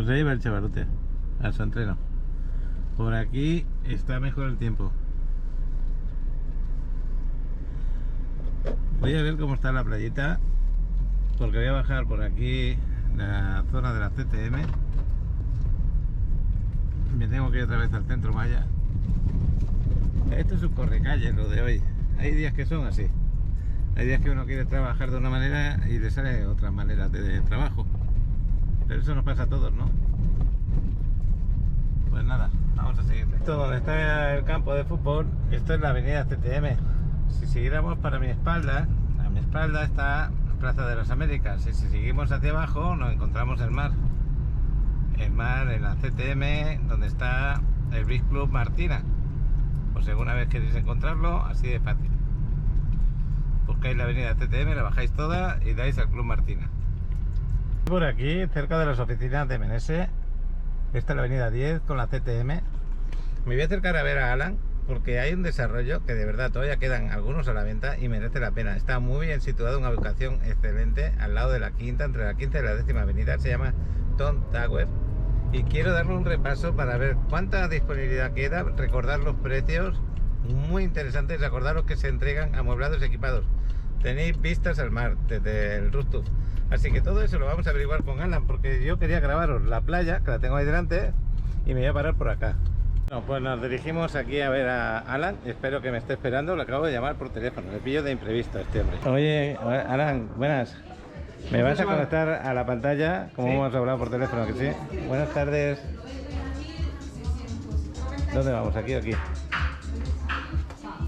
Pues ahí va el chavalote, a su entreno. Por aquí está mejor el tiempo. Voy a ver cómo está la playita, porque voy a bajar por aquí la zona de la CTM. Me tengo que ir otra vez al centro Maya. Esto es un correcalles lo de hoy. Hay días que son así. Hay días que uno quiere trabajar de una manera y le sale otra manera de trabajo. Pero eso nos pasa a todos, ¿no? Pues nada, vamos a seguir. Esto donde está el campo de fútbol, esto es la avenida CTM. Si siguiéramos para mi espalda, a mi espalda está Plaza de las Américas. Y si seguimos hacia abajo nos encontramos el mar. El mar en la CTM, donde está el Beach Club Martina. Pues si alguna vez queréis encontrarlo, así de fácil. Buscáis la avenida CTM, la bajáis toda y dais al Club Martina. Por aquí, cerca de las oficinas de MNS, esta es la avenida 10 con la CTM. Me voy a acercar a ver a Alan, porque hay un desarrollo que de verdad todavía quedan algunos a la venta y merece la pena. Está muy bien situado, una ubicación excelente, al lado de la quinta, entre la quinta y la 10ª avenida. Se llama Tom Tower. Y quiero darle un repaso para ver cuánta disponibilidad queda, recordar los precios, muy interesantes, recordaros que se entregan amueblados y equipados. Tenéis vistas al mar desde el rooftop. Así que todo eso lo vamos a averiguar con Alan, porque yo quería grabaros la playa, que la tengo ahí delante, y me voy a parar por acá. Bueno, pues nos dirigimos aquí a ver a Alan. Espero que me esté esperando, lo acabo de llamar por teléfono, le pillo de imprevisto a este hombre. Oye, Alan, buenas. ¿Me vas a conectar a la pantalla, como sí, hemos hablado por teléfono, que sí? Buenas tardes. ¿Dónde vamos? ¿Aquí o aquí?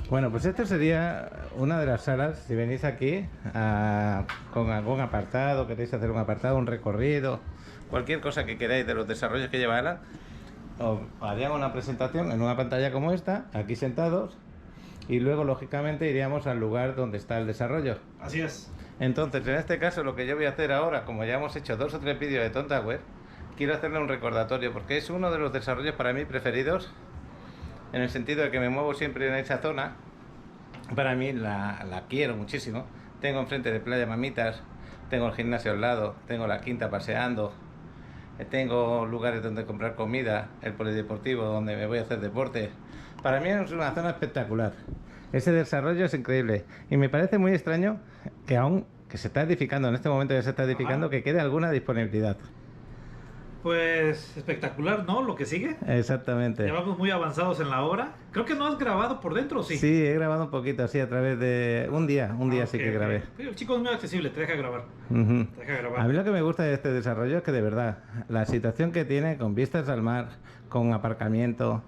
Bueno, pues esta sería una de las salas. Si venís aquí con algún apartado, queréis hacer un apartado, un recorrido, cualquier cosa que queráis de los desarrollos que lleva Alan, os haríamos una presentación en una pantalla como esta, aquí sentados, y luego lógicamente iríamos al lugar donde está el desarrollo. así es. Entonces, en este caso, lo que yo voy a hacer ahora, como ya hemos hecho 2 o 3 vídeos de Tom Tower, quiero hacerle un recordatorio, porque es uno de los desarrollos para mí preferidos, en el sentido de que me muevo siempre en esa zona. Para mí la quiero muchísimo. Tengo enfrente de Playa Mamitas, tengo el gimnasio al lado, tengo la quinta paseando, tengo lugares donde comprar comida, el polideportivo donde me voy a hacer deporte. Para mí es una zona espectacular. Ese desarrollo es increíble y me parece muy extraño que aún que se está edificando, en este momento ya se está edificando, que quede alguna disponibilidad. Pues espectacular, ¿no? Lo que sigue. Exactamente. Ya vamos muy avanzados en la obra. Creo que no has grabado por dentro, ¿sí? Sí, he grabado un poquito así a través de un día sí que grabé. Okay. El chico es muy accesible, te deja grabar. Te deja grabar. A mí lo que me gusta de este desarrollo es que de verdad, la situación que tiene con vistas al mar, con aparcamiento,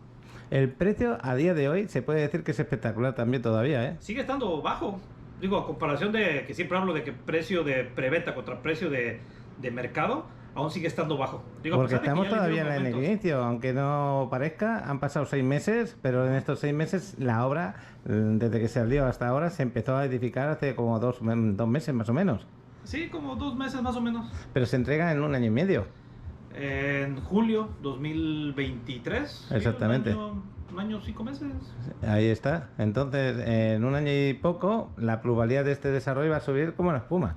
el precio a día de hoy se puede decir que es espectacular también todavía, ¿eh? Sigue estando bajo. Digo, a comparación de que siempre hablo de que precio de preventa contra precio de mercado, aún sigue estando bajo. Digo, porque estamos todavía en el inicio, aunque no parezca, han pasado 6 meses, pero en estos 6 meses la obra, desde que se salió hasta ahora, se empezó a edificar hace como 2 meses más o menos. Sí, como 2 meses más o menos. Pero se entrega en 1 año y medio. En julio 2023. Exactamente. Sí, un año 5 meses. Ahí está. Entonces, en 1 año y poco, la plusvalía de este desarrollo va a subir como la espuma.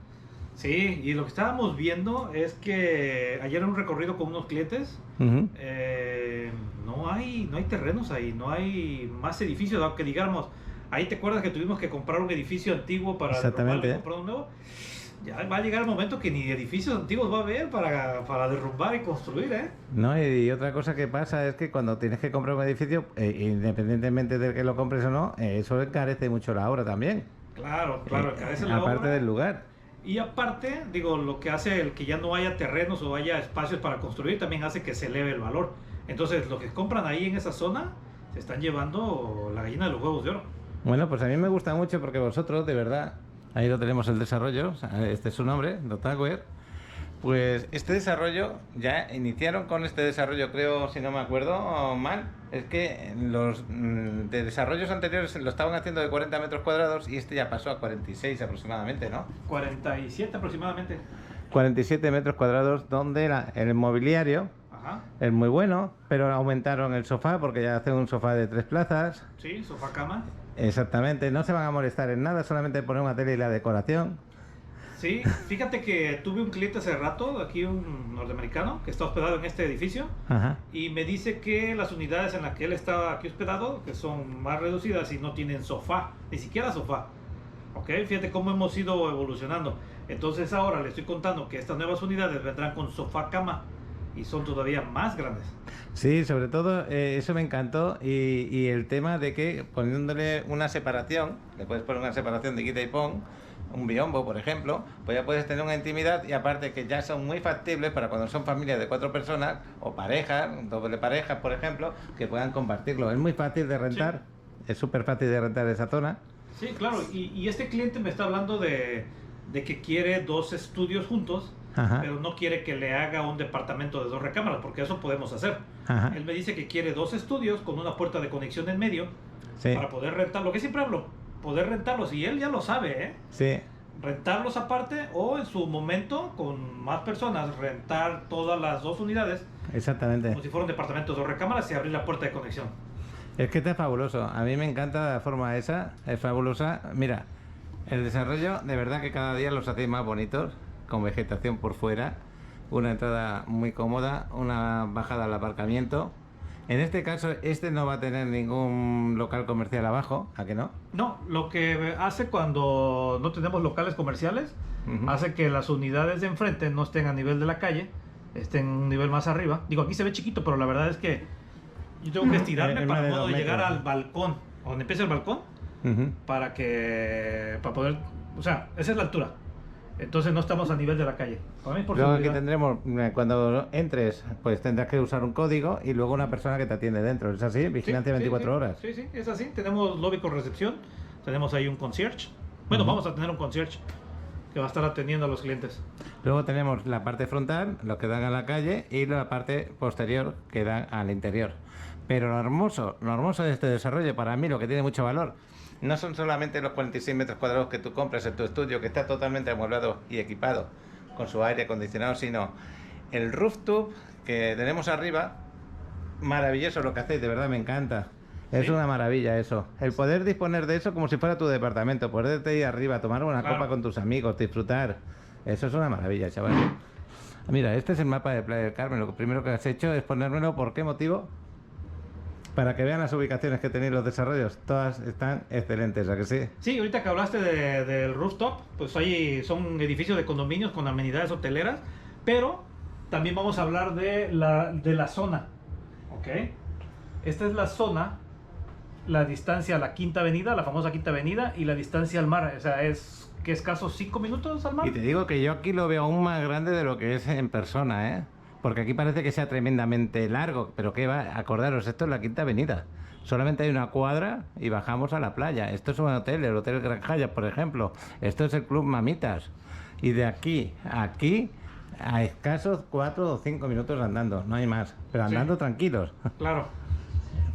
Sí, y lo que estábamos viendo es que ayer en un recorrido con unos clientes, no hay terrenos ahí, no hay más edificios, aunque digamos, ahí te acuerdas que tuvimos que comprar un edificio antiguo para exactamente, y comprar un nuevo. Ya va a llegar el momento que ni edificios antiguos va a haber para derrumbar y construir, ¿eh? No, y otra cosa que pasa es que cuando tienes que comprar un edificio, independientemente de que lo compres o no, eso encarece mucho la obra también. Claro, encarece la obra. Aparte del lugar. Y aparte, digo, lo que hace el que ya no haya terrenos o haya espacios para construir también hace que se eleve el valor. Entonces, lo que compran ahí en esa zona se están llevando la gallina de los huevos de oro. Bueno, pues a mí me gusta mucho porque vosotros, de verdad, ahí lo tenemos el desarrollo, este es su nombre, Tom Tower. Pues este desarrollo, ya iniciaron con este desarrollo, creo, si no me acuerdo mal, es que los de desarrollos anteriores lo estaban haciendo de 40 metros cuadrados y este ya pasó a 46 aproximadamente, ¿no? 47 aproximadamente. 47 metros cuadrados, donde el mobiliario es muy bueno, pero aumentaron el sofá porque ya hacen un sofá de 3 plazas. Sí, sofá cama. Exactamente, no se van a molestar en nada, solamente poner una tele y la decoración. Sí, fíjate que tuve un cliente hace rato, aquí un norteamericano, que está hospedado en este edificio, Ajá. y me dice que las unidades en las que él estaba aquí hospedado, que son más reducidas y no tienen sofá, ni siquiera sofá. Ok, fíjate cómo hemos ido evolucionando. Entonces ahora le estoy contando que estas nuevas unidades vendrán con sofá cama y son todavía más grandes. Sí, sobre todo eso me encantó y el tema de que poniéndole una separación, le puedes poner una separación de quita y pon, un biombo, por ejemplo, pues ya puedes tener una intimidad y aparte que ya son muy factibles para cuando son familias de 4 personas o parejas, doble parejas, por ejemplo, que puedan compartirlo. Es muy fácil de rentar, es súper fácil de rentar esa zona. Sí, claro, y este cliente me está hablando de que quiere 2 estudios juntos, Ajá. pero no quiere que le haga un departamento de 2 recámaras, porque eso podemos hacer. Ajá. Él me dice que quiere 2 estudios con una puerta de conexión en medio Sí, para poder rentar, lo que siempre hablo, poder rentarlos, y él ya lo sabe, ¿eh? sí, Rentarlos aparte o en su momento con más personas, rentar todas las 2 unidades exactamente. como si fuera un departamento de 2 recámaras y abrir la puerta de conexión. Es que está fabuloso. A mí me encanta la forma esa, es fabulosa. Mira, el desarrollo, de verdad que cada día los hacéis más bonitos, con vegetación por fuera, una entrada muy cómoda, una bajada al aparcamiento. En este caso, este no va a tener ningún local comercial abajo, ¿a que no? No, lo que hace cuando no tenemos locales comerciales, Ujú. hace que las unidades de enfrente no estén a nivel de la calle, estén un nivel más arriba. Digo, aquí se ve chiquito, pero la verdad es que yo tengo que estirarme Es para más de poder 2 llegar metros. al balcón, donde empieza el balcón, Ujú. para poder, o sea, esa es la altura. Entonces no estamos a nivel de la calle. Para mí es por Luego aquí seguridad. tendremos, cuando entres, pues tendrás que usar un código y luego una persona que te atiende dentro. ¿Es así? Vigilancia 24 horas. Sí, sí, es así. Tenemos lobby con recepción, tenemos ahí un concierge. Bueno, Ujú. vamos a tener un concierge que va a estar atendiendo a los clientes. Luego tenemos la parte frontal, los que dan a la calle, y la parte posterior, que dan al interior. Pero lo hermoso de este desarrollo, para mí, lo que tiene mucho valor, no son solamente los 46 metros cuadrados que tú compras en tu estudio, que está totalmente amueblado y equipado con su aire acondicionado, sino el rooftop que tenemos arriba. Maravilloso lo que hacéis, de verdad me encanta. Es Sí. una maravilla eso. El poder disponer de eso como si fuera tu departamento, poderte ir arriba, tomar una Claro. copa con tus amigos, disfrutar. Eso es una maravilla, chaval. Mira, este es el mapa de Playa del Carmen. Lo primero que has hecho es ponérmelo. ¿Por qué motivo? Para que vean las ubicaciones que tenéis los desarrollos. Todas están excelentes, ¿a que sí? Sí, ahorita que hablaste del rooftop, pues ahí son edificios de condominios con amenidades hoteleras, pero también vamos a hablar de la zona, ¿ok? Esta es la zona, la distancia a la Quinta Avenida, la famosa Quinta Avenida, y la distancia al mar, o sea, es que escasos 5 minutos al mar. Y te digo que yo aquí lo veo aún más grande de lo que es en persona, ¿eh? Porque aquí parece que sea tremendamente largo, pero ¿qué va? Acordaros, esto es la Quinta Avenida. Solamente hay una cuadra y bajamos a la playa. Esto es un hotel, el Hotel Gran Hyatt, por ejemplo. Esto es el Club Mamitas. Y de aquí a aquí, a escasos 4 o 5 minutos andando, no hay más. Pero andando tranquilos. Claro.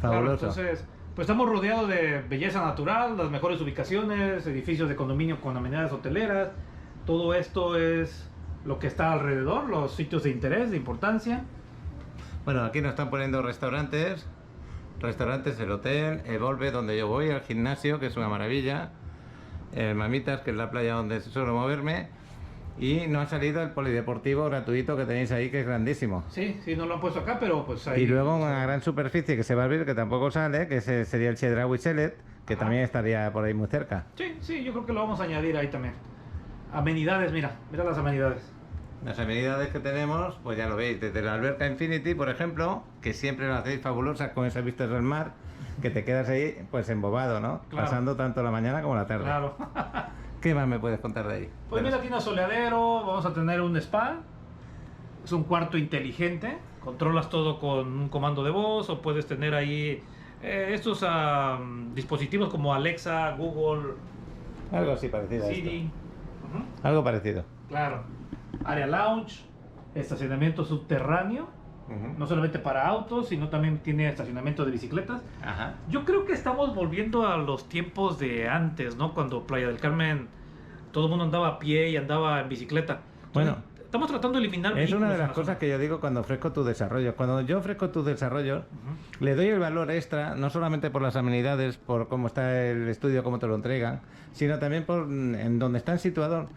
Fabuloso. Claro, entonces, pues estamos rodeados de belleza natural, las mejores ubicaciones, edificios de condominio con amenidades hoteleras. Todo esto es lo que está alrededor, los sitios de interés, de importancia. Bueno, aquí nos están poniendo restaurantes. Restaurantes, el hotel, el Volve, donde yo voy, al gimnasio, que es una maravilla. El Mamitas, que es la playa donde suelo moverme. Y no ha salido el polideportivo gratuito que tenéis ahí, que es grandísimo. Sí, sí, no lo han puesto acá, pero pues ahí. Y luego una gran superficie que se va a abrir, que tampoco sale, que sería el Chedraui Select, que Ajá. también estaría por ahí muy cerca. Sí, sí, yo creo que lo vamos a añadir ahí también. Amenidades, mira las amenidades. Las amenidades que tenemos, pues ya lo veis, desde la alberca Infinity, por ejemplo, que siempre la hacéis fabulosas con esas vistas del mar, que te quedas ahí pues embobado, ¿no? Claro. Pasando tanto la mañana como la tarde. Claro. ¿Qué más me puedes contar de ahí? Pues Bueno, mira, tiene soleadero, vamos a tener un spa. Es un cuarto inteligente. Controlas todo con un comando de voz o puedes tener ahí estos dispositivos como Alexa, Google, algo así parecido a Siri. esto. Ujú. Algo parecido. Claro. Área lounge, estacionamiento subterráneo, Ujú. no solamente para autos, sino también tiene estacionamiento de bicicletas. Ajá. Yo creo que estamos volviendo a los tiempos de antes, ¿no? Cuando Playa del Carmen todo el mundo andaba a pie y andaba en bicicleta. Bueno. estamos tratando de eliminar Es una de vehículos en las la cosas zona. que yo digo cuando ofrezco tu desarrollo. Cuando yo ofrezco tus desarrollos, le doy el valor extra, no solamente por las amenidades, por cómo está el estudio, cómo te lo entregan, sino también por en donde están situados.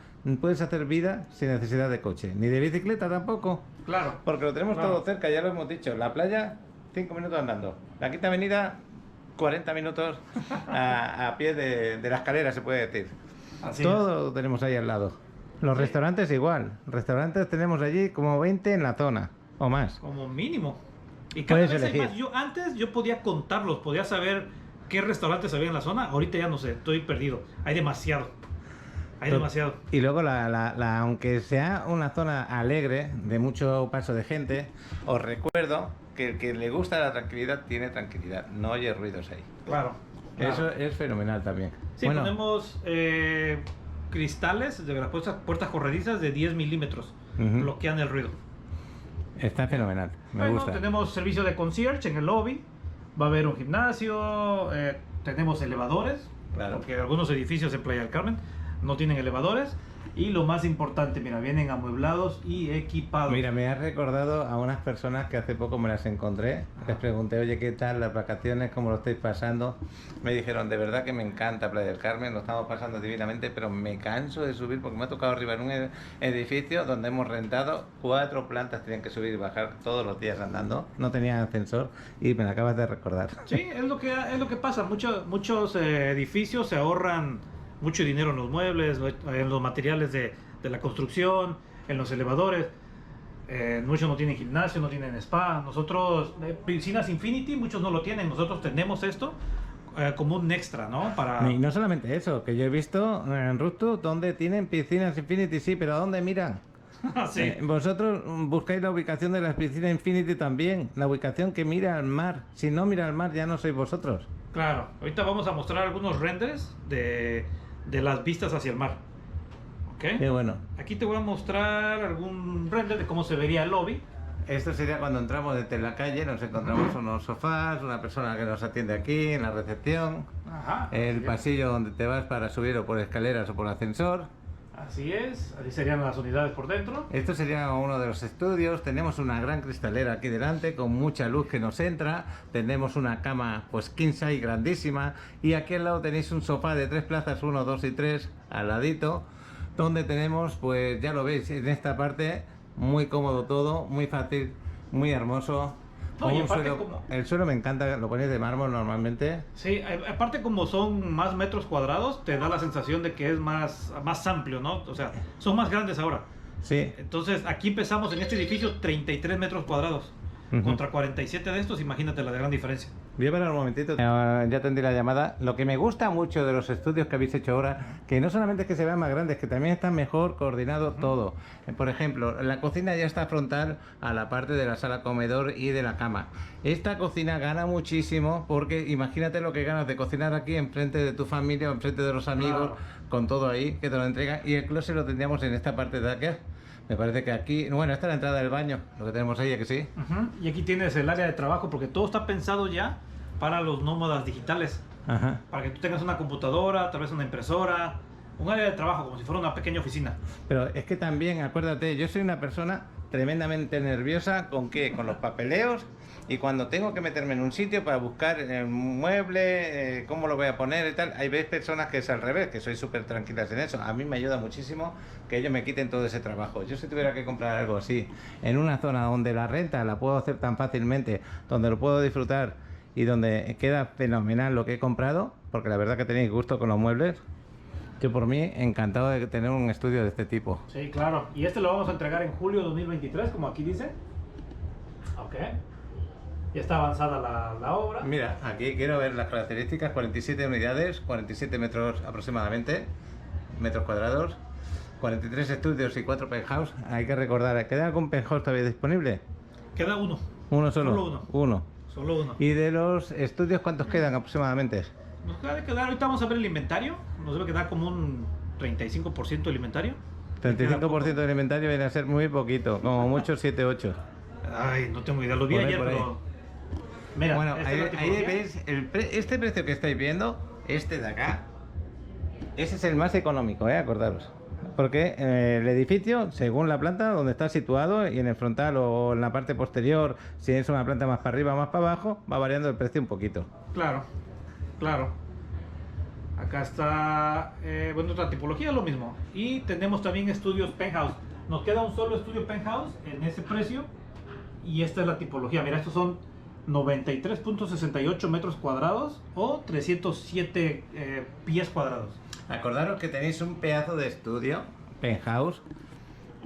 Puedes hacer vida sin necesidad de coche, ni de bicicleta tampoco, Claro. porque lo tenemos Claro. todo cerca, ya lo hemos dicho. La playa, 5 minutos andando. La Quinta Avenida, 40 minutos a pie de la escalera, se puede decir. Así Todo lo tenemos ahí al lado. Los Sí. restaurantes igual. Restaurantes tenemos allí como 20 en la zona o más. es, como mínimo. Y cada Puedes vez hay elegir. más. Antes yo podía contarlos, podía saber qué restaurantes había en la zona. Ahorita ya no sé, estoy perdido. Hay demasiado. Hay demasiado. Y luego, aunque sea una zona alegre, de mucho paso de gente, os recuerdo que el que le gusta la tranquilidad tiene tranquilidad. No oye ruidos ahí. Claro. claro. Eso es fenomenal también. Sí, Bueno, tenemos cristales de las puertas corredizas de 10 milímetros. Ujú. Bloquean el ruido. está fenomenal. Me Bueno, gusta. tenemos servicio de concierge en el lobby. Va a haber un gimnasio. Tenemos elevadores. Claro. Porque algunos edificios en Playa del Carmen no tienen elevadores. Y lo más importante, mira, vienen amueblados y equipados. Mira, me has recordado a unas personas que hace poco me las encontré. Les pregunté, oye, ¿qué tal las vacaciones? ¿Cómo lo estáis pasando? Me dijeron, de verdad que me encanta Playa del Carmen, lo estamos pasando divinamente, pero me canso de subir porque me ha tocado arriba en un edificio donde hemos rentado 4 plantas, tenían que subir y bajar todos los días andando. No tenían ascensor y me lo acabas de recordar. Sí, es lo que pasa. Muchos edificios se ahorran mucho dinero en los muebles, en los materiales de la construcción, en los elevadores. Muchos no tienen gimnasio, no tienen spa. Nosotros, piscinas Infinity, muchos no lo tienen. Nosotros tenemos esto como un extra, ¿no? Y no solamente eso, que yo he visto en Rooftop donde tienen piscinas Infinity, sí, pero ¿a dónde miran? Sí. Vosotros buscáis la ubicación de las piscinas Infinity también, la ubicación que mira al mar. Si no mira al mar, ya no sois vosotros. Claro. Ahorita vamos a mostrar algunos renders de las vistas hacia el mar. ¿Ok? Qué bueno. Aquí te voy a mostrar algún render de cómo se vería el lobby. Esto sería cuando entramos desde la calle, nos encontramos unos sofás, una persona que nos atiende aquí en la recepción, Ajá. el pasillo donde te vas para subir o por escaleras o por ascensor. Así es. Así serían las unidades por dentro. Esto sería uno de los estudios. Tenemos una gran cristalera aquí delante con mucha luz que nos entra. Tenemos una cama pues king size grandísima y aquí al lado tenéis un sofá de 3 plazas, 1, 2 y 3 al ladito, donde tenemos, pues ya lo veis, en esta parte muy cómodo todo, muy fácil, muy hermoso. No, Con y un aparte suelo- como- El suelo me encanta, lo ponéis de mármol normalmente. Sí, aparte como son más metros cuadrados, te da la sensación de que es más amplio, ¿no? O sea, son más grandes ahora. Sí, Entonces, aquí empezamos en este edificio 33 metros cuadrados. Ujú. Contra 47 de estos, imagínate la gran diferencia. voy a parar un momentito. Ya tendré la llamada. Lo que me gusta mucho de los estudios que habéis hecho ahora, que no solamente es que se vean más grandes, que también está mejor coordinado todo. Por ejemplo, la cocina ya está frontal a la parte de la sala comedor y de la cama. Esta cocina gana muchísimo porque imagínate lo que ganas de cocinar aquí enfrente de tu familia o enfrente de los amigos, Claro. con todo ahí, que te lo entregan. Y el closet lo tendríamos en esta parte de aquí. Me parece que aquí, bueno, esta es la entrada del baño, lo que tenemos ahí, ¿a que sí? Ujú. Y aquí tienes el área de trabajo, porque todo está pensado ya para los nómadas digitales. Ajá. Para que tú tengas una computadora, tal vez una impresora, un área de trabajo, como si fuera una pequeña oficina. Pero es que también, acuérdate, yo soy una persona tremendamente nerviosa. ¿Con qué? Con los papeleos. Y cuando tengo que meterme en un sitio para buscar el mueble, cómo lo voy a poner y tal, hay veces personas que es al revés, que soy súper tranquilas en eso. A mí me ayuda muchísimo que ellos me quiten todo ese trabajo. Yo si tuviera que comprar algo así, en una zona donde la renta la puedo hacer tan fácilmente, donde lo puedo disfrutar y donde queda fenomenal lo que he comprado, porque la verdad que tenéis gusto con los muebles, yo por mí encantado de tener un estudio de este tipo. Sí, claro. Y este lo vamos a entregar en julio de 2023, como aquí dice. Ok. Ya está avanzada la obra. Mira, aquí quiero ver las características: 47 unidades, 47 metros aproximadamente, metros cuadrados, 43 estudios y 4 penthouse. Hay que recordar, ¿queda algún penthouse todavía disponible? Queda uno. Uno solo. Solo uno. Uno. Solo uno. ¿Y de los estudios cuántos quedan aproximadamente? Nos debe quedar, ahorita vamos a ver el inventario. Nos debe quedar como un 35% del inventario. 35% del inventario viene a ser muy poquito, como mucho 7, 8. Ay, no tengo idea. Lo vi Por ahí, ayer, por ahí. pero. Mira, Bueno, esta ahí, es la ahí tipología. veis este precio que estáis viendo, este de acá. Ese es el más económico, acordaros. porque el edificio, según la planta donde está situado, y en el frontal o en la parte posterior, si es una planta más para arriba o más para abajo, va variando el precio un poquito. Claro, claro. Acá está, bueno, otra tipología, lo mismo. Y tenemos también estudios penthouse. Nos queda un solo estudio penthouse en ese precio. Y esta es la tipología. Mira, estos son 93.68 metros cuadrados o 307 pies cuadrados. Acordaros que tenéis un pedazo de estudio, penthouse,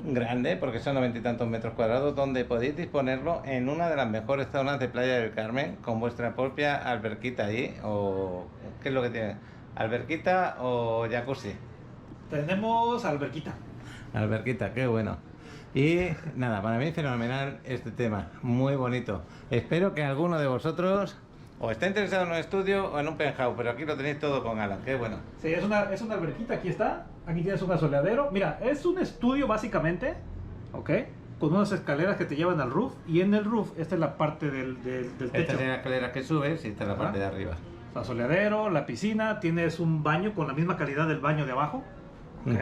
grande, porque son 90 y tantos metros cuadrados, donde podéis disponerlo en una de las mejores zonas de Playa del Carmen, con vuestra propia alberquita ahí, o... ¿qué es lo que tiene? ¿Alberquita o jacuzzi? Tenemos alberquita. Alberquita, qué bueno. Y nada, para mí fenomenal este tema, muy bonito. Espero que alguno de vosotros o esté interesado en un estudio o en un penthouse, pero aquí lo tenéis todo con Alan, qué bueno. Sí, es una alberquita, aquí está. Aquí tienes un asoleadero. Mira, es un estudio básicamente, ¿ok? Con unas escaleras que te llevan al roof. Y en el roof, esta es la parte del techo. Estas son las escaleras que subes y esta es la parte de arriba. Asoleadero, la piscina, tienes un baño con la misma calidad del baño de abajo, ¿ok?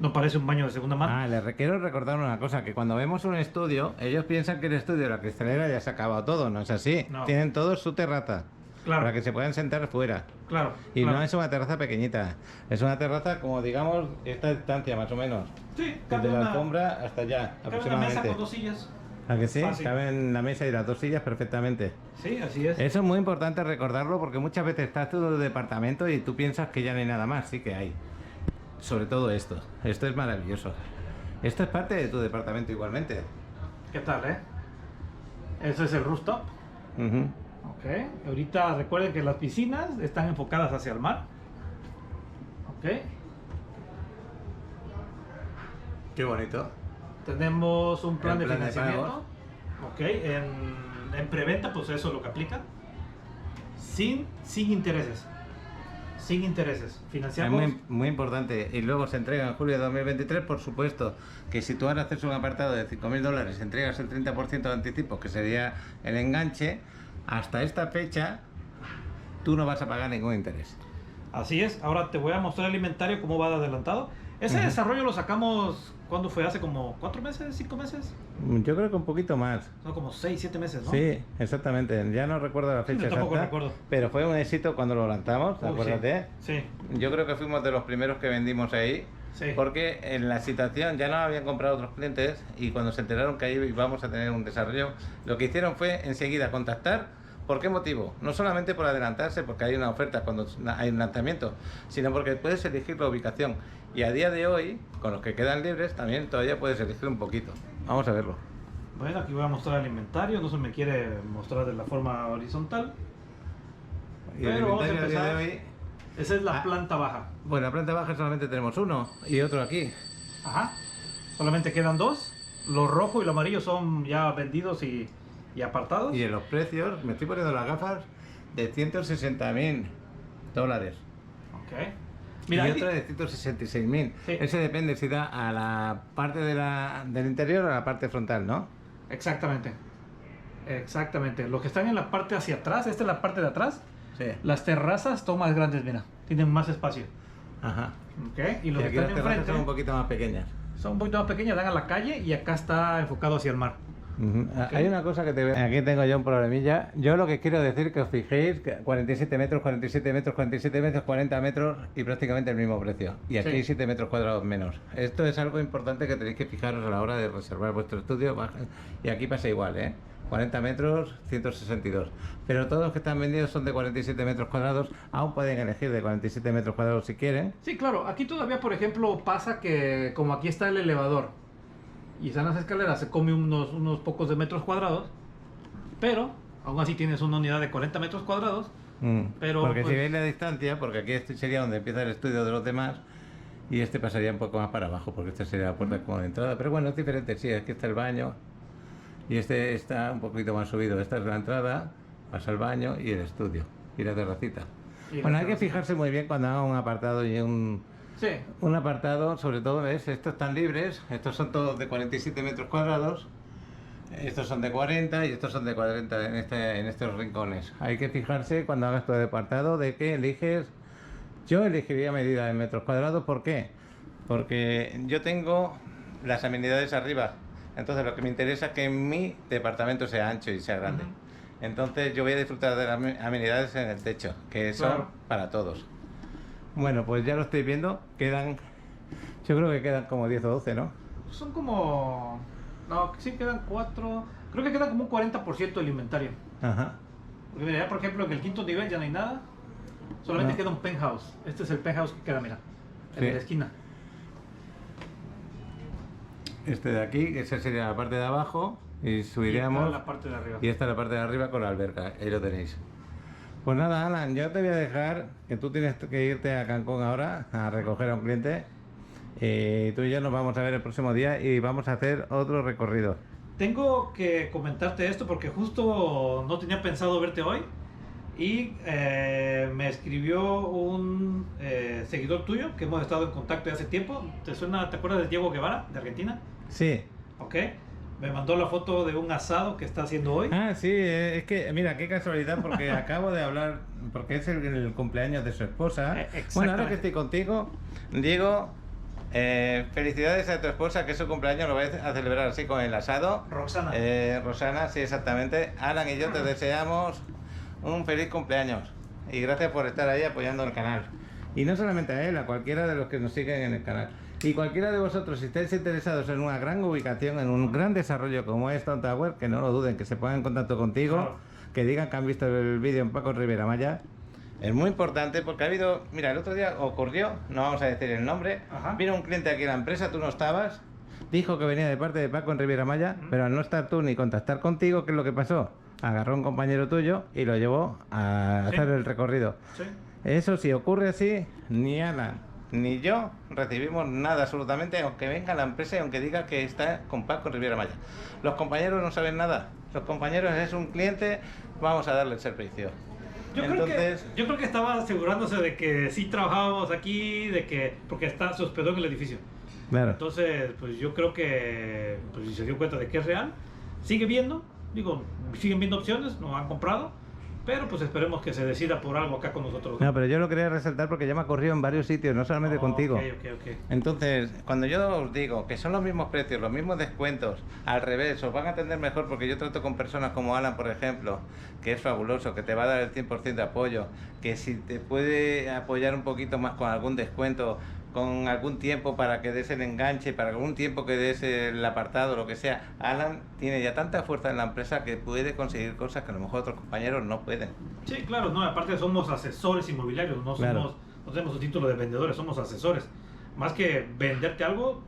No parece un baño de segunda mano. Quiero recordar una cosa, que cuando vemos un estudio, ellos piensan que el estudio de la cristalera ya se ha acabado todo, no es así. No. Tienen todos su terraza, Claro. para que se puedan sentar fuera. Claro. Y claro. no es una terraza pequeñita, es una terraza como digamos esta distancia más o menos. Sí, Desde la alfombra hasta allá, cabe una aproximadamente. mesa con 2 sillas. ¿A que sí? Fácil. Caben la mesa y las 2 sillas perfectamente. Sí, así es. Eso es muy importante recordarlo, porque muchas veces estás tú en el departamento y tú piensas que ya no hay nada más. Sí que hay. Sobre todo esto. Esto es maravilloso. Esto es parte de tu departamento igualmente. ¿Qué tal, Ese es el rooftop. Ok. Ahorita recuerden que las piscinas están enfocadas hacia el mar. Ok. Qué bonito. Tenemos un plan de plan de financiamiento. pagos. Ok. En preventa, pues eso es lo que aplica. Sin intereses. Sin intereses. Es Financiamos. muy importante. Y luego se entrega en julio de 2023, por supuesto, que si tú ahora haces un apartado de $5.000, entregas el 30% de anticipo, que sería el enganche, hasta esta fecha tú no vas a pagar ningún interés. Así es. Ahora te voy a mostrar el inventario, cómo va de adelantado. Ese desarrollo lo sacamos, ¿cuándo fue? ¿Hace como 4 meses? ¿5 meses? Yo creo que un poquito más. No, como 6, 7 meses, ¿no? Sí, exactamente. Ya no recuerdo la fecha Yo tampoco exacta, recuerdo. pero fue un éxito cuando lo lanzamos, acuérdate. Sí. Yo creo que fuimos de los primeros que vendimos ahí, Sí. porque en la situación ya no habían comprado otros clientes y cuando se enteraron que ahí íbamos a tener un desarrollo, lo que hicieron fue enseguida contactar. ¿Por qué motivo? No solamente por adelantarse, porque hay una oferta cuando hay un lanzamiento, sino porque puedes elegir la ubicación. Y a día de hoy, con los que quedan libres, también todavía puedes elegir un poquito. Vamos a verlo. Bueno, aquí voy a mostrar el inventario. No se me quiere mostrar de la forma horizontal. Y el Pero vamos a inventario a día de empezar. hoy... Esa es la planta baja. Bueno, la planta baja solamente tenemos uno y otro aquí. Ajá. Solamente quedan 2. Lo rojo y lo amarillo son ya vendidos y apartados. Y en los precios, me estoy poniendo las gafas de $160.000. Ok. Mira, y hay otra de 166.000. Sí. Ese depende si da a la parte del interior o a la parte frontal, ¿no? Exactamente. Exactamente. Los que están en la parte hacia atrás, esta es la parte de atrás. Sí. Las terrazas son más grandes, mira. Tienen más espacio. Ajá. Ok. Y los Y que aquí están las terrazas enfrente son un poquito más pequeñas. son un poquito más pequeñas, dan a la calle y acá está enfocado hacia el mar. Hay una cosa que aquí tengo yo un problemilla. Yo lo que quiero decir que os fijéis que 47 metros, 47 metros, 47 metros, 40 metros y prácticamente el mismo precio. Y aquí Sí. hay 7 metros cuadrados menos. Esto es algo importante que tenéis que fijaros a la hora de reservar vuestro estudio. Y aquí pasa igual, 40 metros, 162. Pero todos los que están vendidos son de 47 metros cuadrados. Aún pueden elegir de 47 metros cuadrados si quieren. Sí, claro. Aquí todavía, por ejemplo, pasa que como aquí está el elevador y están las escaleras, se come unos pocos de metros cuadrados, pero aún así tienes una unidad de 40 metros cuadrados. Pero, porque pues, si veis la distancia, porque aquí este sería donde empieza el estudio de los demás y este pasaría un poco más para abajo, porque esta sería la puerta como de entrada. Pero bueno, es diferente, sí, aquí está el baño y este está un poquito más subido. Esta es la entrada, pasa el baño y el estudio y la terracita. Bueno, hay que fijarse muy bien cuando haga un apartado y un apartado, sobre todo, ¿ves? Estos están libres, estos son todos de 47 metros cuadrados, estos son de 40 y estos son de 40 en estos rincones. Hay que fijarse cuando hagas tu apartado de que eliges. Yo elegiría medida de metros cuadrados, ¿por qué? porque yo tengo las amenidades arriba. Entonces lo que me interesa es que mi departamento sea ancho y sea grande. Entonces yo voy a disfrutar de las amenidades en el techo, que son para todos. Bueno, pues ya lo estáis viendo, yo creo que quedan como 10 o 12, ¿no? Son como... No, sí quedan 4... Creo que queda como un 40% del inventario. Ajá. Porque mira, ya por ejemplo en el quinto nivel ya no hay nada. Solamente queda un penthouse. Este es el penthouse que queda, mira, en la esquina. Este de aquí, esa sería la parte de abajo. Y subiríamos. Y la parte de arriba. Y esta es la parte de arriba con la alberca. Ahí lo tenéis. Pues nada, Alan, yo te voy a dejar, que tú tienes que irte a Cancún ahora a recoger a un cliente. Tú y yo nos vamos a ver el próximo día y vamos a hacer otro recorrido. Tengo que comentarte esto porque justo no tenía pensado verte hoy y me escribió un seguidor tuyo que hemos estado en contacto de hace tiempo. ¿Te suena? ¿Te acuerdas de Diego Guevara, de Argentina? Sí. Ok. Me mandó la foto de un asado que está haciendo hoy. Ah, sí, es que, mira, qué casualidad, porque acabo de hablar, porque es el cumpleaños de su esposa. Bueno, ahora que estoy contigo, Diego, felicidades a tu esposa, que es su cumpleaños, lo vais a celebrar así con el asado. Roxana. Roxana, sí, exactamente. Alan y yo te deseamos un feliz cumpleaños. Y gracias por estar ahí apoyando el canal. Y no solamente a él, a cualquiera de los que nos siguen en el canal. Y cualquiera de vosotros, si estáis interesados en una gran ubicación, en un gran desarrollo como es Stone Tower, que no lo duden, que se pongan en contacto contigo, claro, que digan que han visto el vídeo en Paco Rivera Maya. Es muy importante porque ha habido, mira, el otro día ocurrió, no vamos a decir el nombre, vino un cliente aquí a la empresa, tú no estabas, dijo que venía de parte de Paco en Rivera Maya, pero al no estar tú ni contactar contigo, ¿qué es lo que pasó? Agarró a un compañero tuyo y lo llevó a hacer el recorrido. Sí. Eso, si ocurre así, ni Alan ni yo recibimos nada absolutamente, aunque venga la empresa y aunque diga que está con Paco Rivera Maya. Los compañeros no saben nada. Los compañeros es un cliente, vamos a darle el servicio. Yo creo que estaba asegurándose de que sí trabajábamos aquí, de que porque se hospedó en el edificio. Claro. Entonces, pues yo creo que pues, se dio cuenta de que es real. Sigue viendo, siguen viendo opciones, nos han comprado. Pero pues esperemos que se decida por algo acá con nosotros. No, pero yo lo quería resaltar porque ya me ha corrido en varios sitios, no solamente contigo. Okay. Entonces, cuando yo os digo que son los mismos precios, los mismos descuentos, al revés, os van a atender mejor porque yo trato con personas como Alan, por ejemplo, que es fabuloso, que te va a dar el 100% de apoyo, que si te puede apoyar un poquito más con algún descuento, con algún tiempo para que des el enganche, para algún tiempo que des el apartado, lo que sea. Alan tiene ya tanta fuerza en la empresa que puede conseguir cosas que a lo mejor otros compañeros no pueden. Sí, claro, no, aparte somos asesores inmobiliarios, no tenemos un título de vendedores, somos asesores. Más que venderte algo,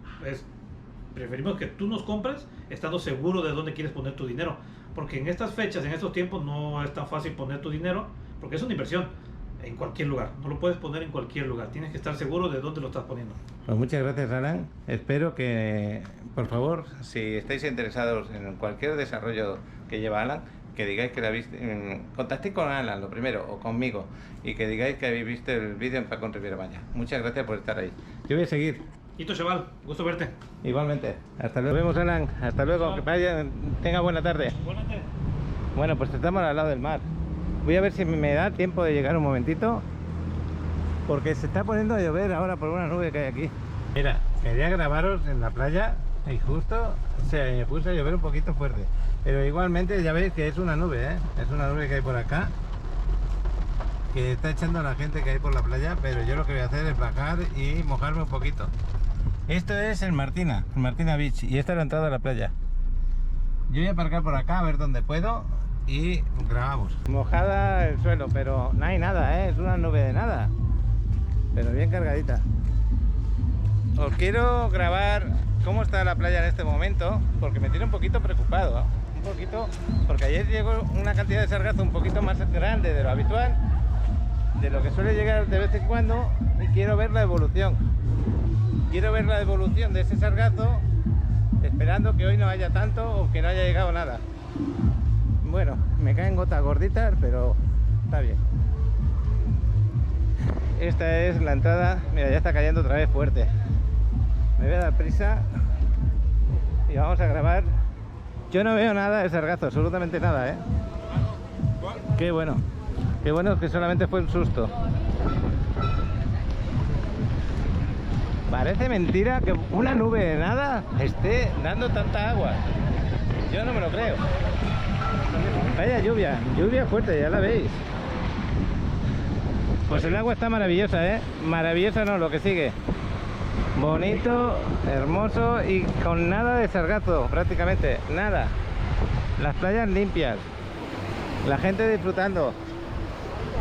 preferimos que tú nos compres estando seguro de dónde quieres poner tu dinero. Porque en estas fechas, en estos tiempos, no es tan fácil poner tu dinero, porque es una inversión. En cualquier lugar, no lo puedes poner en cualquier lugar, tienes que estar seguro de dónde lo estás poniendo. Pues muchas gracias, Alan. Espero que, por favor, si estáis interesados en cualquier desarrollo que lleva Alan, que digáis que la visto, contactéis con Alan lo primero o conmigo y que digáis que habéis visto el vídeo en Paco Rivera Maya. Muchas gracias por estar ahí. Yo voy a seguir. Y tú, chaval, gusto verte. Igualmente. Hasta luego. Nos vemos, Alan. Hasta luego. Que tenga buena tarde. Igualmente. Bueno, pues estamos al lado del mar. Voy a ver si me da tiempo de llegar un momentito, porque se está poniendo a llover ahora por una nube que hay aquí. Mira, quería grabaros en la playa y justo se me puso a llover un poquito fuerte. Pero igualmente ya veis que es una nube, ¿eh? Es una nube que hay por acá, que está echando a la gente que hay por la playa, pero yo lo que voy a hacer es bajar y mojarme un poquito. Esto es el Martina Beach y esta es la entrada a la playa. Yo voy a aparcar por acá a ver dónde puedo y grabamos. Mojada el suelo, pero no hay nada, es una nube de nada, pero bien cargadita. Os quiero grabar cómo está la playa en este momento, porque me tiene un poquito preocupado, ¿eh? Un poquito, porque ayer llegó una cantidad de sargazo un poquito más grande de lo habitual, de lo que suele llegar de vez en cuando, y quiero ver la evolución. Quiero ver la evolución de ese sargazo, esperando que hoy no haya tanto o que no haya llegado nada. Bueno, me caen gotas gorditas, pero está bien. Esta es la entrada. Mira, ya está cayendo otra vez fuerte. Me voy a dar prisa y vamos a grabar. Yo no veo nada de sargazo, absolutamente nada, ¿eh? Qué bueno que solamente fue un susto. Parece mentira que una nube de nada esté dando tanta agua. Yo no me lo creo. Vaya lluvia, lluvia fuerte, ya la veis. Pues el agua está maravillosa, ¿eh? Maravillosa no, lo que sigue. Bonito, hermoso y con nada de sargazo, prácticamente, nada. Las playas limpias, la gente disfrutando.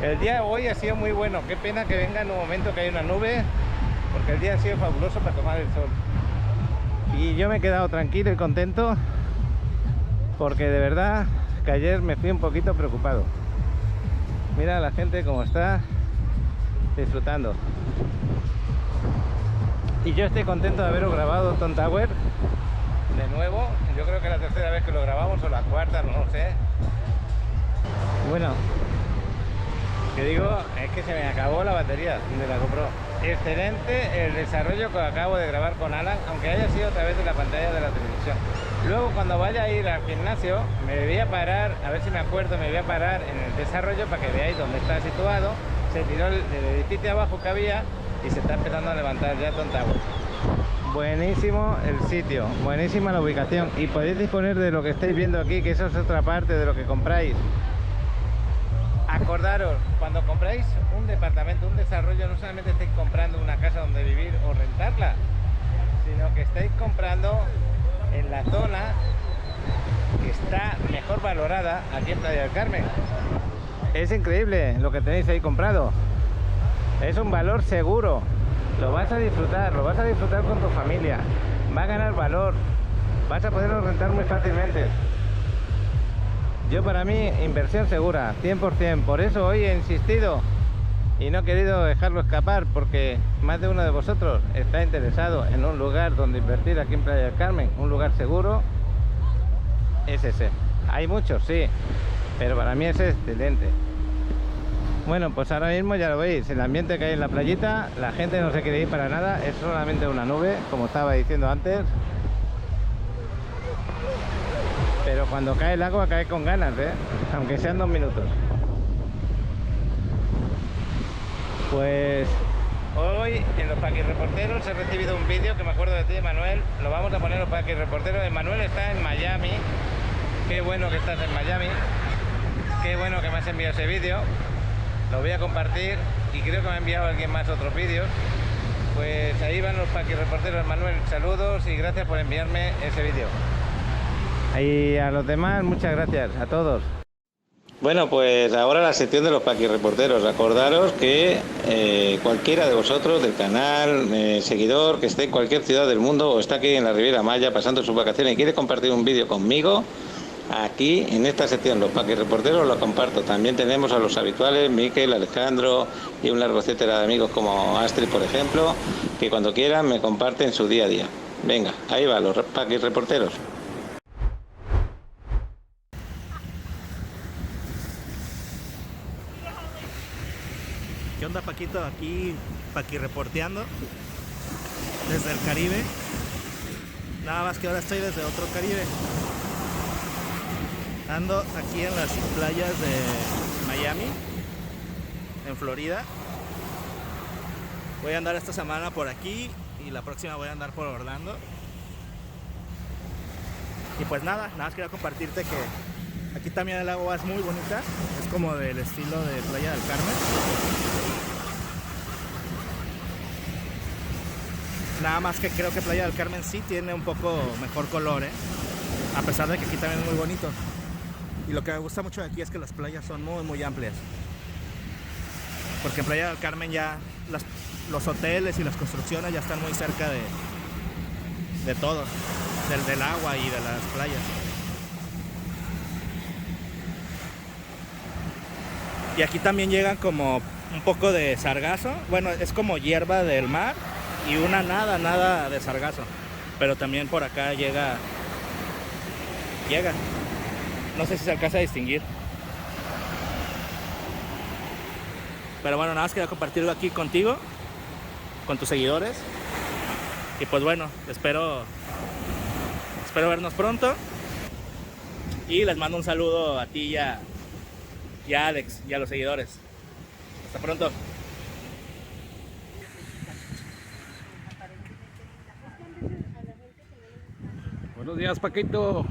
El día de hoy ha sido muy bueno, qué pena que venga en un momento que hay una nube, porque el día ha sido fabuloso para tomar el sol. Y yo me he quedado tranquilo y contento, porque de verdad que ayer me fui un poquito preocupado. Mira la gente cómo está disfrutando. Y yo estoy contento de haberos grabado Tom Tower de nuevo. Yo creo que es la tercera vez que lo grabamos, o la cuarta, no lo sé. Bueno, que digo, es que se me acabó la batería de la GoPro. Excelente el desarrollo que acabo de grabar con Alan, aunque haya sido a través de la pantalla de la televisión. Luego, cuando vaya a ir al gimnasio, me voy a parar, a ver si me acuerdo, me voy a parar en el desarrollo para que veáis dónde está situado. Se tiró el edificio abajo que había y se está empezando a levantar ya Tom Tower. Buenísimo el sitio, buenísima la ubicación, y podéis disponer de lo que estáis viendo aquí, que eso es otra parte de lo que compráis. Acordaros, cuando compráis un departamento, un desarrollo, no solamente estáis comprando una casa donde vivir o rentarla, sino que estáis comprando en la zona que está mejor valorada aquí en Playa del Carmen. Es increíble lo que tenéis ahí comprado. Es un valor seguro. Lo vas a disfrutar con tu familia. Va a ganar valor. Vas a poderlo rentar muy fácilmente. Yo, para mí, inversión segura, 100%. Por eso hoy he insistido y no he querido dejarlo escapar, porque más de uno de vosotros está interesado en un lugar donde invertir aquí en Playa del Carmen, un lugar seguro. Es ese. Hay muchos, sí, pero para mí es excelente. Bueno, pues ahora mismo ya lo veis, el ambiente que hay en la playita, la gente no se quiere ir para nada, es solamente una nube, como estaba diciendo antes. Pero cuando cae el agua cae con ganas, aunque sean 2 minutos. Pues hoy en los Paquirreporteros he recibido un vídeo que me acuerdo de ti, Manuel. Lo vamos a poner en los Paquirreporteros. Manuel está en Miami. Qué bueno que estás en Miami. Qué bueno que me has enviado ese vídeo. Lo voy a compartir y creo que me ha enviado alguien más otros vídeos. Pues ahí van los Paquirreporteros. Manuel, saludos y gracias por enviarme ese vídeo. Y a los demás, muchas gracias a todos. Bueno, pues ahora la sección de los Paquirreporteros. Acordaros que cualquiera de vosotros del canal, seguidor, que esté en cualquier ciudad del mundo o está aquí en la Riviera Maya pasando sus vacaciones y quiere compartir un vídeo conmigo, aquí en esta sección, los Paquirreporteros, lo comparto. También tenemos a los habituales, Miquel, Alejandro y un largo etcétera de amigos como Astrid, por ejemplo, que cuando quieran me comparten su día a día. Venga, ahí va, los Paquirreporteros. ¿Qué onda, Paquito? Aquí Paquirreporteando desde el Caribe. Nada más que ahora estoy desde otro Caribe. Ando aquí en las playas de Miami, en Florida. Voy a andar esta semana por aquí y la próxima voy a andar por Orlando. Y pues nada más quería compartirte que aquí también el agua es muy bonita. Es como del estilo de Playa del Carmen. Nada más que creo que Playa del Carmen sí tiene un poco mejor color, a pesar de que aquí también es muy bonito. Y lo que me gusta mucho de aquí es que las playas son muy muy amplias. Porque en Playa del Carmen ya los hoteles y las construcciones ya están muy cerca de todo, del agua y de las playas. Y aquí también llegan como un poco de sargazo. Bueno, es como hierba del mar y una nada de sargazo. Pero también por acá llega. No sé si se alcanza a distinguir. Pero bueno, nada más quería compartirlo aquí contigo, con tus seguidores. Y pues bueno, espero vernos pronto. Y les mando un saludo a ti y a Alex y a los seguidores. Hasta pronto. Buenos días, Paquito.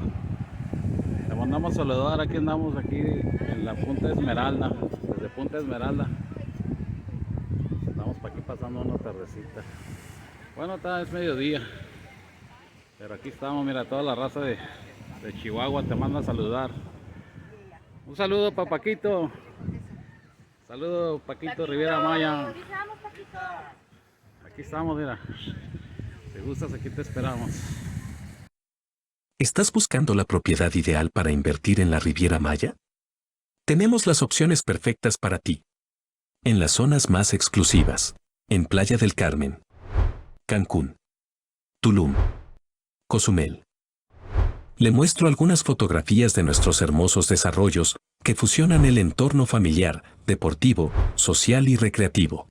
Te mandamos a saludar. Aquí andamos aquí en la Punta Esmeralda. Desde Punta Esmeralda. Estamos para aquí pasando una tardecita. Bueno, es mediodía. Pero aquí estamos, mira, toda la raza de Chihuahua te manda a saludar. Un saludo para Paquito. Saludo, Paquito Rivera Maya. Aquí estamos, mira. Si gustas, aquí te esperamos. ¿Estás buscando la propiedad ideal para invertir en la Riviera Maya? Tenemos las opciones perfectas para ti. En las zonas más exclusivas, en Playa del Carmen, Cancún, Tulum, Cozumel. Le muestro algunas fotografías de nuestros hermosos desarrollos que fusionan el entorno familiar, deportivo, social y recreativo.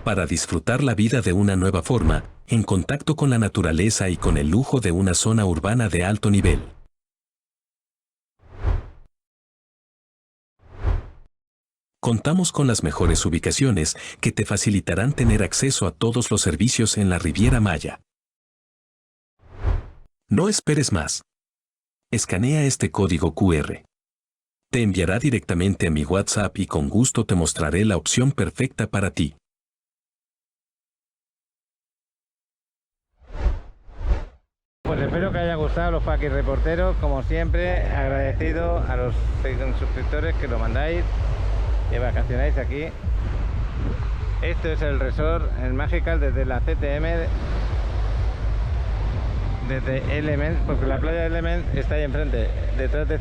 Para disfrutar la vida de una nueva forma, en contacto con la naturaleza y con el lujo de una zona urbana de alto nivel. Contamos con las mejores ubicaciones que te facilitarán tener acceso a todos los servicios en la Riviera Maya. No esperes más. Escanea este código QR. Te enviará directamente a mi WhatsApp y con gusto te mostraré la opción perfecta para ti. Pues espero que haya gustado los Paqui Reporteros, como siempre, agradecido a los suscriptores que lo mandáis y vacacionáis aquí. Esto es el resort, el Magical, desde la CTM, desde Elements, porque la playa de Elements está ahí enfrente, detrás de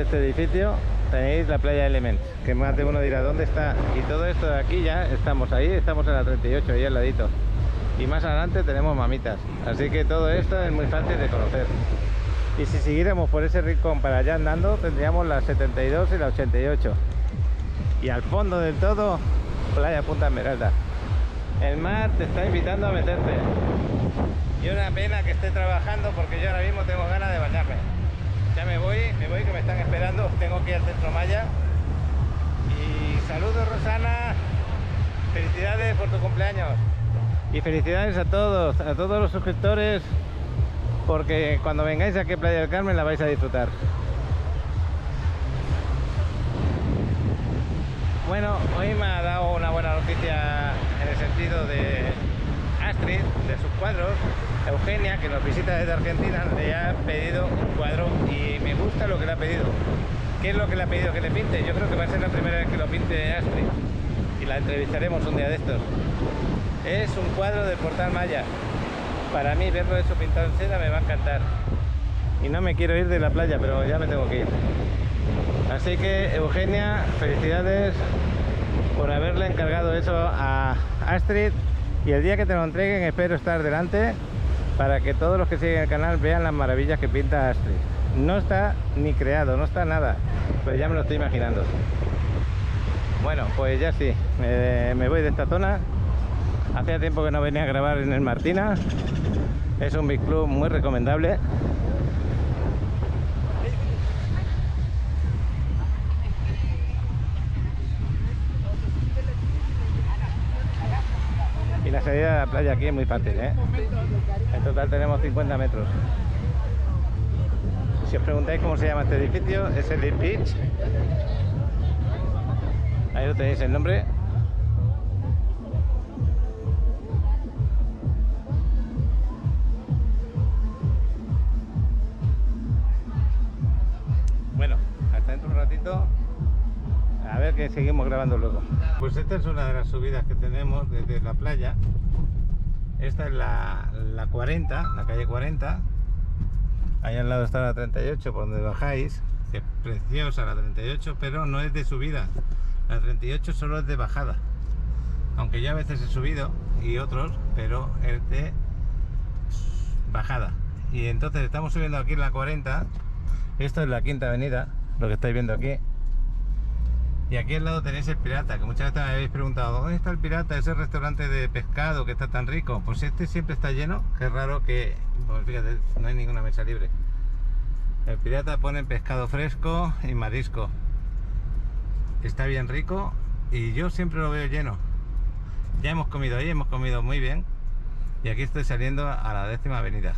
este edificio tenéis la playa de Elements, que más de uno dirá ¿dónde está? Y todo esto de aquí ya estamos ahí, estamos en la 38, ahí al ladito. Y más adelante tenemos Mamitas, así que todo esto es muy fácil de conocer. Y si siguiéramos por ese rincón para allá andando, tendríamos la 72 y la 88. Y al fondo del todo, Playa Punta Esmeralda. El mar te está invitando a meterte. Y una pena que esté trabajando, porque yo ahora mismo tengo ganas de bañarme. Ya me voy que me están esperando, tengo que ir al Centro Maya. Y saludos, Rosana, felicidades por tu cumpleaños. Y felicidades a todos los suscriptores, porque cuando vengáis aquí a Playa del Carmen la vais a disfrutar. Bueno, hoy me ha dado una buena noticia en el sentido de Astrid, de sus cuadros. Eugenia, que nos visita desde Argentina, le ha pedido un cuadro y me gusta lo que le ha pedido. ¿Qué es lo que le ha pedido que le pinte? Yo creo que va a ser la primera vez que lo pinte Astrid y la entrevistaremos un día de estos. Es un cuadro del Portal Maya. Para mí verlo eso pintado en seda me va a encantar. Y no me quiero ir de la playa, pero ya me tengo que ir. Así que Eugenia, felicidades por haberle encargado eso a Astrid. Y el día que te lo entreguen espero estar delante para que todos los que siguen el canal vean las maravillas que pinta Astrid. No está ni creado, no está nada, pero ya me lo estoy imaginando. Bueno, pues ya sí, me voy de esta zona. Hacía tiempo que no venía a grabar en el Martina. Es un big club muy recomendable. Y la salida de la playa aquí es muy fácil, ¿eh? En total tenemos 50 metros. Si os preguntáis cómo se llama este edificio, es el Beach. Ahí lo tenéis el nombre. Bueno, hasta dentro de un ratito, a ver que seguimos grabando luego. Pues esta es una de las subidas que tenemos desde la playa. Esta es la 40, la calle 40. Ahí al lado está la 38 por donde bajáis, que es preciosa la 38, pero no es de subida. La 38 solo es de bajada, aunque ya a veces he subido y otros, pero es de bajada. Y entonces estamos subiendo aquí en la 40. Esto es la Quinta Avenida, lo que estáis viendo aquí. Y aquí al lado tenéis el Pirata, que muchas veces me habéis preguntado ¿dónde está el Pirata? Ese restaurante de pescado que está tan rico. Pues este siempre está lleno, que es raro que, pues fíjate, no hay ninguna mesa libre. El Pirata pone pescado fresco y marisco. Está bien rico y yo siempre lo veo lleno. Ya hemos comido ahí, hemos comido muy bien. Y aquí estoy saliendo a la 10ª avenida.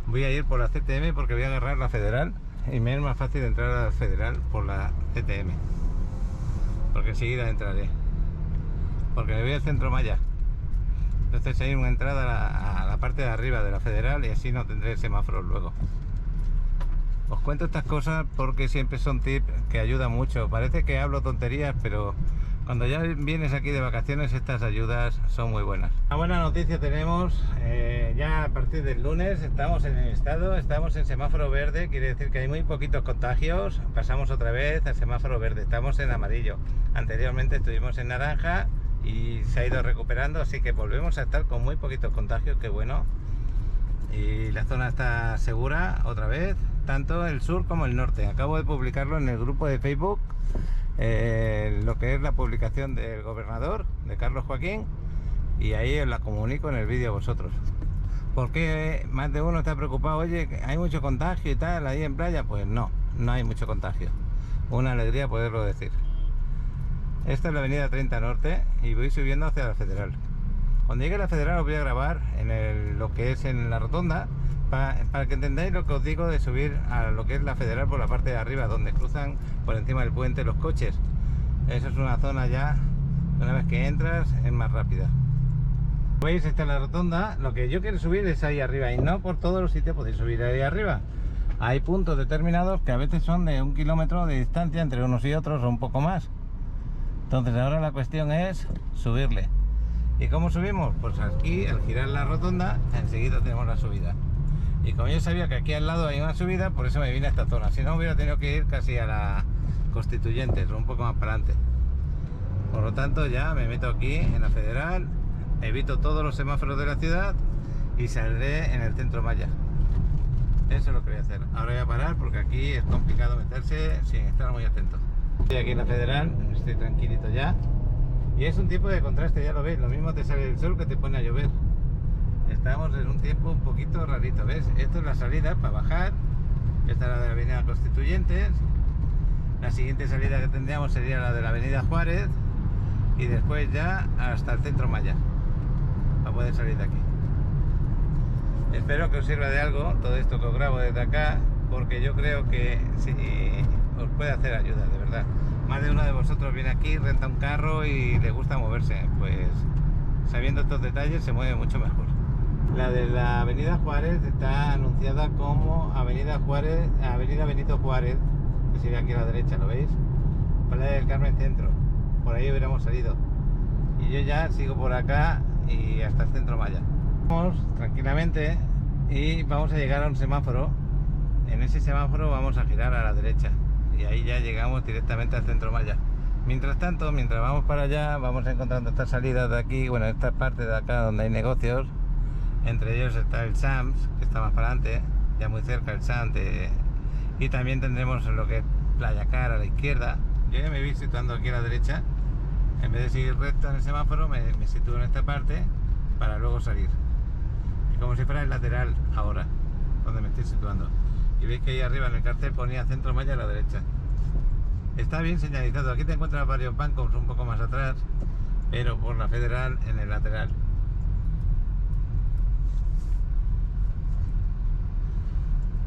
Voy a ir por la CTM porque voy a agarrar la Federal y me es más fácil entrar a la Federal por la CTM, porque enseguida entraré, porque me voy al Centro Maya. Entonces hay una entrada a la parte de arriba de la Federal y así no tendré semáforos luego. Os cuento estas cosas porque siempre son tips que ayudan mucho. Parece que hablo tonterías, pero cuando ya vienes aquí de vacaciones estas ayudas son muy buenas. Una buena noticia tenemos, ya a partir del lunes estamos en el estado, estamos en semáforo verde, quiere decir que hay muy poquitos contagios. Pasamos otra vez al semáforo verde, estamos en amarillo. Anteriormente estuvimos en naranja y se ha ido recuperando, así que volvemos a estar con muy poquitos contagios, que bueno. Y la zona está segura otra vez, tanto el sur como el norte. Acabo de publicarlo en el grupo de Facebook, lo que es la publicación del gobernador, de Carlos Joaquín, y ahí os la comunico en el vídeo a vosotros. Porque más de uno está preocupado, oye, hay mucho contagio y tal ahí en playa. Pues no, no hay mucho contagio. Una alegría poderlo decir. Esta es la avenida 30 Norte y voy subiendo hacia la Federal. Cuando llegue a la Federal os voy a grabar en lo que es en la rotonda, para que entendáis lo que os digo de subir a lo que es la Federal por la parte de arriba, donde cruzan por encima del puente los coches. Esa es una zona ya, una vez que entras, es más rápida. ¿Veis? Esta es la rotonda. Lo que yo quiero subir es ahí arriba, y no por todos los sitios podéis subir ahí arriba. Hay puntos determinados que a veces son de 1 kilómetro de distancia entre unos y otros, o un poco más. Entonces ahora la cuestión es subirle. ¿Y cómo subimos? Pues aquí, al girar la rotonda, enseguida tenemos la subida. Y como yo sabía que aquí al lado hay una subida, por eso me vine a esta zona. Si no, hubiera tenido que ir casi a la Constituyentes, o un poco más para adelante. Por lo tanto, ya me meto aquí en la Federal, evito todos los semáforos de la ciudad y saldré en el Centro Maya. Eso es lo que voy a hacer. Ahora voy a parar porque aquí es complicado meterse sin estar muy atento. Estoy aquí en la Federal, estoy tranquilito ya. Y es un tipo de contraste, ya lo veis. Lo mismo te sale el sol que te pone a llover. Estamos en un tiempo un poquito rarito, ¿ves? Esto es la salida para bajar. Esta es la de la avenida Constituyentes. La siguiente salida que tendríamos sería la de la avenida Juárez. Y después ya hasta el Centro Maya, para poder salir de aquí. Espero que os sirva de algo todo esto que os grabo desde acá, porque yo creo que sí os puede hacer ayuda, de verdad. Más de uno de vosotros viene aquí, renta un carro y le gusta moverse. Pues sabiendo estos detalles se mueve mucho mejor. La de la avenida Juárez está anunciada como avenida Benito Juárez, que sería aquí a la derecha, ¿lo veis? Playa del Carmen Centro, por ahí hubiéramos salido. Y yo ya sigo por acá y hasta el Centro Maya. Vamos tranquilamente y vamos a llegar a un semáforo. En ese semáforo vamos a girar a la derecha y ahí ya llegamos directamente al Centro Maya. Mientras tanto, mientras vamos para allá, vamos encontrando estas salidas de aquí, bueno, esta parte de acá donde hay negocios. Entre ellos está el Sams, que está más para adelante, ya muy cerca el Sams, y también tendremos lo que es Playa Car a la izquierda. Yo ya me voy situando aquí a la derecha. En vez de seguir recto en el semáforo, me sitúo en esta parte para luego salir. Y como si fuera el lateral ahora, donde me estoy situando. Y veis que ahí arriba en el cartel ponía Centro Maya a la derecha. Está bien señalizado. Aquí te encuentras varios bancos un poco más atrás, pero por la Federal en el lateral.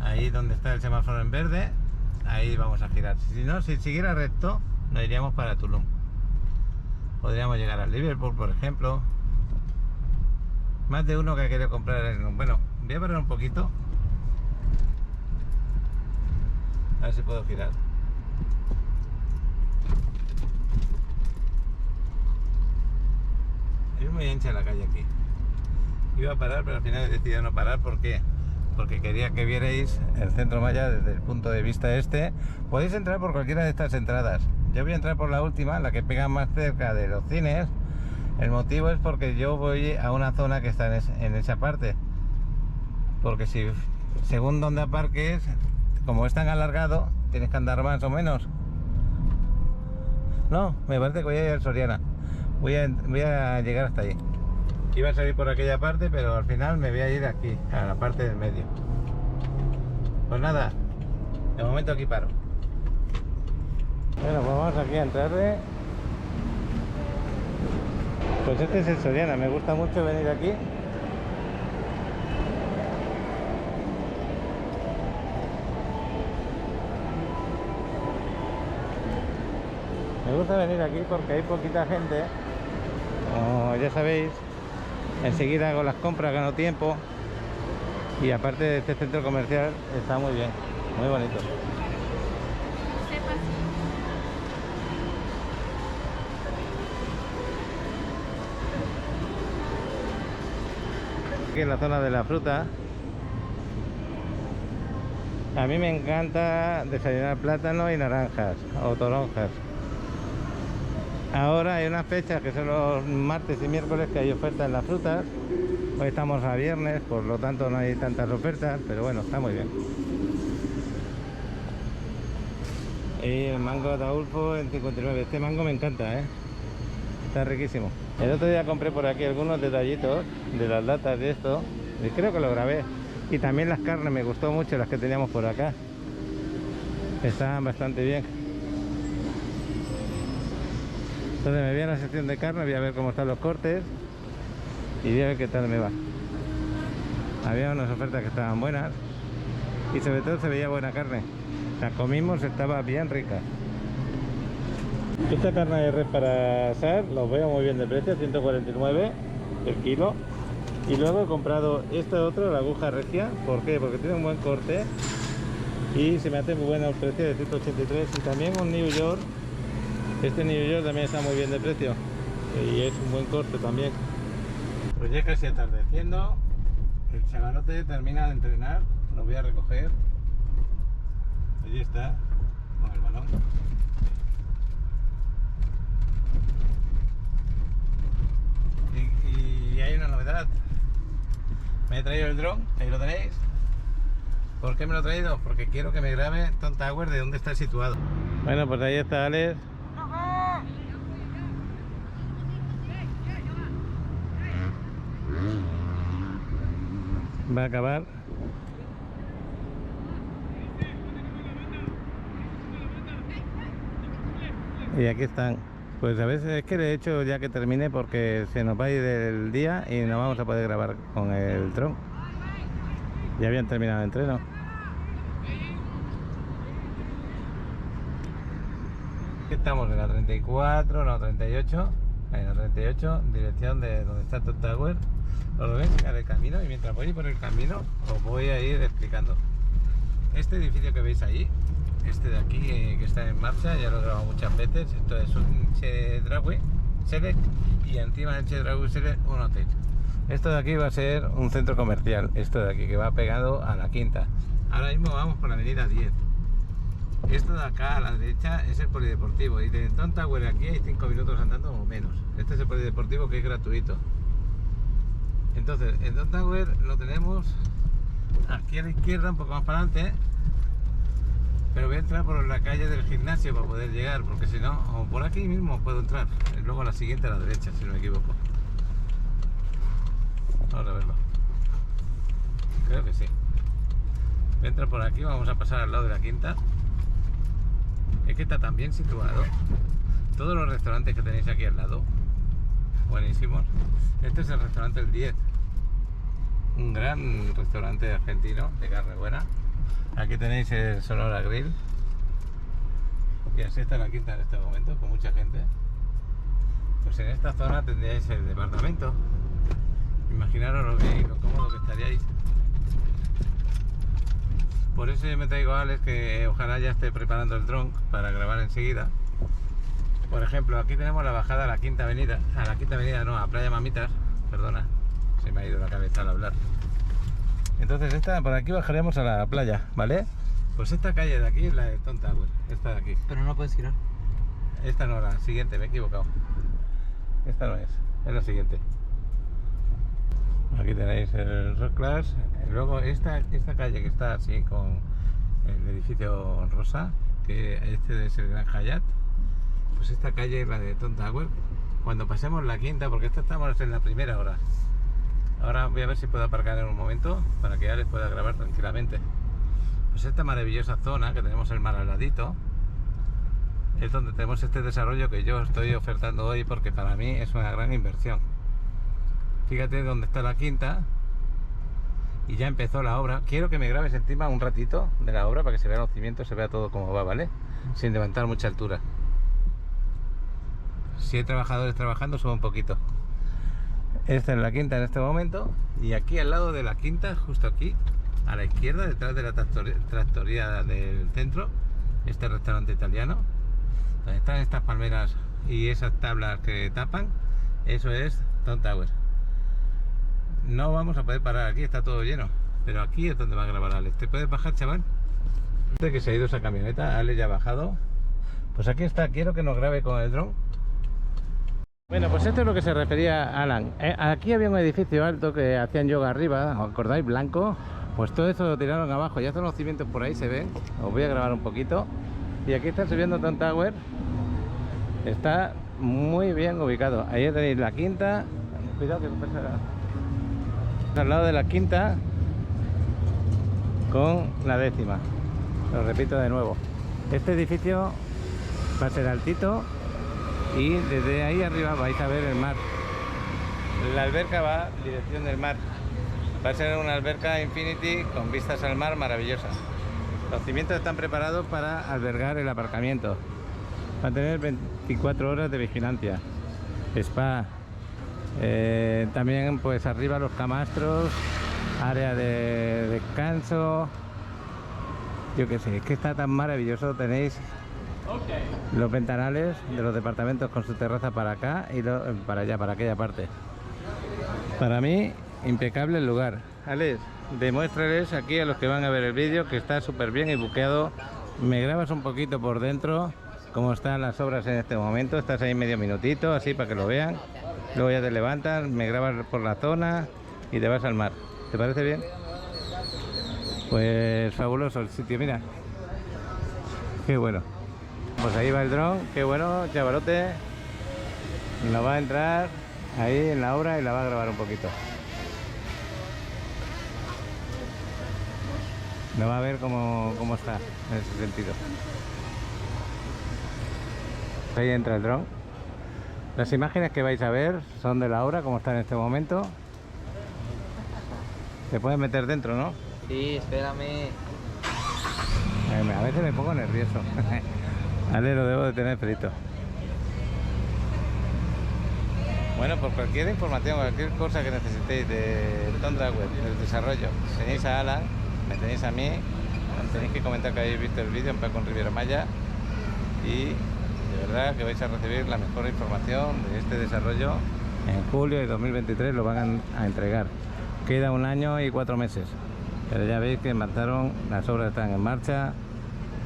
Ahí donde está el semáforo en verde, ahí vamos a girar. Si no, si siguiera recto, nos iríamos para Tulum. Podríamos llegar a Liverpool, por ejemplo. Más de uno que ha querido comprar. Bueno, voy a parar un poquito. A ver si puedo girar. Es muy ancha la calle aquí. Iba a parar, pero al final he decidido no parar. ¿Por qué? Porque quería que vierais el Centro Maya desde el punto de vista este. Podéis entrar por cualquiera de estas entradas. Yo voy a entrar por la última, la que pega más cerca de los cines. El motivo es porque yo voy a una zona que está en esa parte. Porque si según donde aparques, como es tan alargado, tienes que andar más o menos. No, me parece que voy a ir al Soriana. Voy a llegar hasta ahí. Iba a salir por aquella parte, pero al final me voy a ir aquí, a la parte del medio. Pues nada, de momento aquí paro. Bueno, pues vamos aquí a entrarle. Pues este es el Soriana, me gusta mucho venir aquí. Me gusta venir aquí porque hay poquita gente. Como ya sabéis, enseguida hago las compras, gano tiempo. Y aparte de este centro comercial está muy bien, muy bonito. Aquí en la zona de la fruta, a mí me encanta desayunar plátano y naranjas o toronjas. Ahora hay unas fechas que son los martes y miércoles que hay ofertas en las frutas. Hoy estamos a viernes, por lo tanto no hay tantas ofertas, pero bueno, está muy bien. Y el mango Ataulfo en 59. Este mango me encanta, está riquísimo. El otro día compré por aquí algunos detallitos de las latas de esto, y creo que lo grabé. Y también las carnes, me gustó mucho las que teníamos por acá. Estaban bastante bien. Entonces me voy a la sección de carne, voy a ver cómo están los cortes y voy a ver qué tal me va. Había unas ofertas que estaban buenas y sobre todo se veía buena carne. La comimos, estaba bien rica. Esta carne de res para asar los veo muy bien de precio, 149 el kilo. Y luego he comprado este otro, la aguja regia. ¿Por qué? Porque tiene un buen corte y se me hace muy bueno el precio, de 183. Y también un New York. Este New York también está muy bien de precio y es un buen corte también. Pues ya casi atardeciendo, el chavalote termina de entrenar, lo voy a recoger. Allí está, con el balón. Y hay una novedad. Me he traído el dron, ahí lo tenéis. ¿Por qué me lo he traído? Porque quiero que me grabe Tom Tower de dónde está situado. Bueno, pues ahí está Alex. Va a acabar. Y aquí están. Pues a veces es que le he hecho ya que termine porque se nos va a ir el día y no vamos a poder grabar con el dron. Ya habían terminado el entreno. Aquí estamos en la 34, no, 38. En la 38, dirección de donde está Tom Tower. Os voy a enseñar el camino y mientras voy por el camino os voy a ir explicando. Este edificio que veis ahí, este de aquí que está en marcha, ya lo he grabado muchas veces. Esto es un Chedraui Select y encima del Chedraui Select un hotel. Esto de aquí va a ser un centro comercial, esto de aquí que va pegado a la quinta. Ahora mismo vamos por la avenida 10. Esto de acá a la derecha es el polideportivo y de Tom Tower aquí hay 5 minutos andando o menos. Este es el polideportivo que es gratuito. Entonces el Tom Tower lo tenemos aquí a la izquierda, un poco más para adelante, pero voy a entrar por la calle del gimnasio para poder llegar, porque si no, o por aquí mismo puedo entrar, luego a la siguiente a la derecha, si no me equivoco. Vamos a verlo. Creo que sí. Voy a entrar por aquí, vamos a pasar al lado de la quinta. Es que está tan bien situado. Todos los restaurantes que tenéis aquí al lado, buenísimos. Este es el restaurante El 10, un gran restaurante argentino de carne buena. Aquí tenéis el Sonora Grill. Y así está la quinta en este momento, con mucha gente. Pues en esta zona tendríais el departamento. Imaginaros lo bien y lo cómodo que estaríais. Por eso yo me traigo a Alex, que ojalá ya esté preparando el dron para grabar enseguida. Por ejemplo, aquí tenemos la bajada a la Quinta Avenida, no, a Playa Mamitas, perdona, se me ha ido la cabeza al hablar. Entonces por aquí bajaremos a la playa, ¿vale? Pues esta calle de aquí es la de Tom Tower, esta de aquí. Pero no puedes girar. Esta no, la siguiente, me he equivocado. Esta no es la siguiente. Aquí tenéis el Rock Class. Luego esta calle que está así con el edificio rosa, que este es el Gran Hyatt. Pues esta calle es la de Tom Tower. Cuando pasemos la quinta, porque estamos en la primera hora. Ahora voy a ver si puedo aparcar en un momento para que ya les pueda grabar tranquilamente. Pues esta maravillosa zona que tenemos el mar al ladito. es donde tenemos este desarrollo que yo estoy ofertando hoy, porque para mí es una gran inversión. Fíjate dónde está la quinta y ya empezó la obra. Quiero que me grabes encima un ratito de la obra para que se vean los cimientos, se vea todo cómo va, ¿vale? Sin levantar mucha altura. Si hay trabajadores trabajando, sube un poquito. Esta es la quinta en este momento, y aquí al lado de la quinta, justo aquí a la izquierda, detrás de la tractoría del centro, este restaurante italiano, donde están estas palmeras y esas tablas que tapan, eso es Tom Tower. No vamos a poder parar aquí, está todo lleno, pero aquí es donde va a grabar Alex. ¿Te puedes bajar, chaval? Desde que se ha ido esa camioneta, Alex ya ha bajado. Pues aquí está, quiero que nos grabe con el dron. Bueno, pues esto es lo que se refería Alan. Aquí había un edificio alto que hacían yoga arriba, ¿os acordáis? Blanco. Pues todo eso lo tiraron abajo, ya son los cimientos por ahí, se ven. Os voy a grabar un poquito. Y aquí está subiendo Tom Tower. Está muy bien ubicado. Ahí tenéis la quinta. Cuidado que pasa al lado de la quinta con la décima. Lo repito de nuevo. Este edificio va a ser altito y desde ahí arriba vais a ver el mar. La alberca va en dirección del mar. Va a ser una alberca Infinity con vistas al mar maravillosa. Los cimientos están preparados para albergar el aparcamiento. Va a tener 24 horas de vigilancia. Spa. También pues arriba los camastros, área de descanso. Yo qué sé, es que está tan maravilloso. Tenéis los ventanales de los departamentos con su terraza para acá y para allá, para aquella parte. Para mí, impecable el lugar. Alex, demuéstrales aquí a los que van a ver el vídeo que está súper bien y buqueado. Me grabas un poquito por dentro cómo están las obras en este momento. Estás ahí medio minutito, así para que lo vean. Luego ya te levantas, me grabas por la zona y te vas al mar. ¿Te parece bien? Pues fabuloso el sitio, mira. Qué bueno. Pues ahí va el dron, qué bueno, chavalote. Nos va a entrar ahí en la obra y la va a grabar un poquito. Nos va a ver cómo está en ese sentido. Ahí entra el dron. Las imágenes que vais a ver son de la obra, como está en este momento. Te puedes meter dentro, ¿no? Sí, espérame. A veces me pongo nervioso. Ale, lo debo de tener frito. Bueno, por cualquier información, cualquier cosa que necesitéis de Tom Tower, del desarrollo, tenéis a Alan, me tenéis a mí, tenéis que comentar que habéis visto el vídeo en Paco Riviera Maya, y de verdad que vais a recibir la mejor información de este desarrollo. En julio de 2023 lo van a entregar. Queda 1 año y 4 meses, pero ya veis que empezaron, las obras están en marcha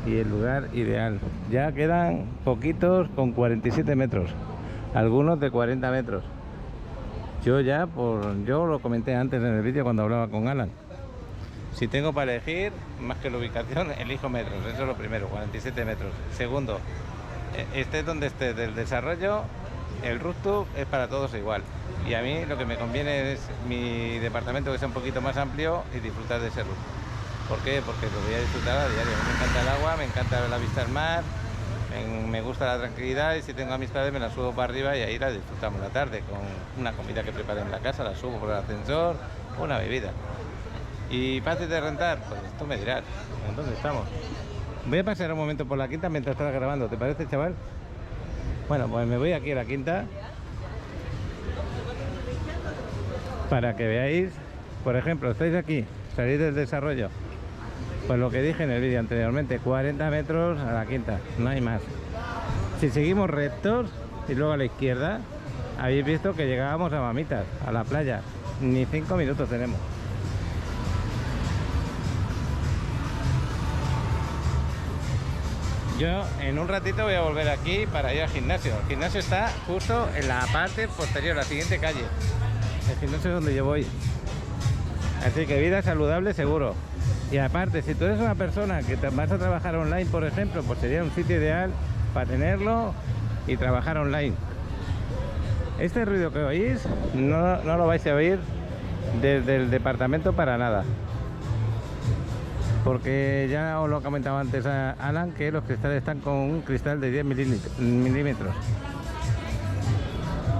y el lugar ideal. Ya quedan poquitos con 47 metros, algunos de 40 metros. Yo lo comenté antes en el vídeo cuando hablaba con Alan. Si tengo para elegir, más que la ubicación, elijo metros. Eso es lo primero, 47 metros. Segundo, esté donde esté del desarrollo, el rooftop es para todos igual. Y a mí lo que me conviene es mi departamento que sea un poquito más amplio y disfrutar de ese rooftop. ¿Por qué? Porque lo voy a disfrutar a diario. Me encanta el agua, me encanta la vista al mar, me gusta la tranquilidad, y si tengo amistades me la subo para arriba y ahí la disfrutamos la tarde con una comida que preparé en la casa, la subo por el ascensor, una bebida. ¿Y fácil de rentar? Pues tú me dirás, ¿dónde estamos? Voy a pasar un momento por la quinta mientras estás grabando, ¿te parece, chaval? Bueno, pues me voy aquí a la quinta para que veáis. Por ejemplo, estáis aquí, salís del desarrollo, pues lo que dije en el vídeo anteriormente, 40 metros a la quinta, no hay más. Si seguimos rectos y luego a la izquierda, habéis visto que llegábamos a Mamitas, a la playa. Ni 5 minutos tenemos. Yo en un ratito voy a volver aquí para ir al gimnasio. El gimnasio está justo en la parte posterior, la siguiente calle. El gimnasio es donde yo voy. Así que vida saludable seguro. Y aparte, si tú eres una persona que vas a trabajar online, por ejemplo, pues sería un sitio ideal para tenerlo y trabajar online. Este ruido que oís no lo vais a oír desde el departamento para nada. porque ya os lo comentaba antes a Alan, que los cristales están con un cristal de 10 milímetros.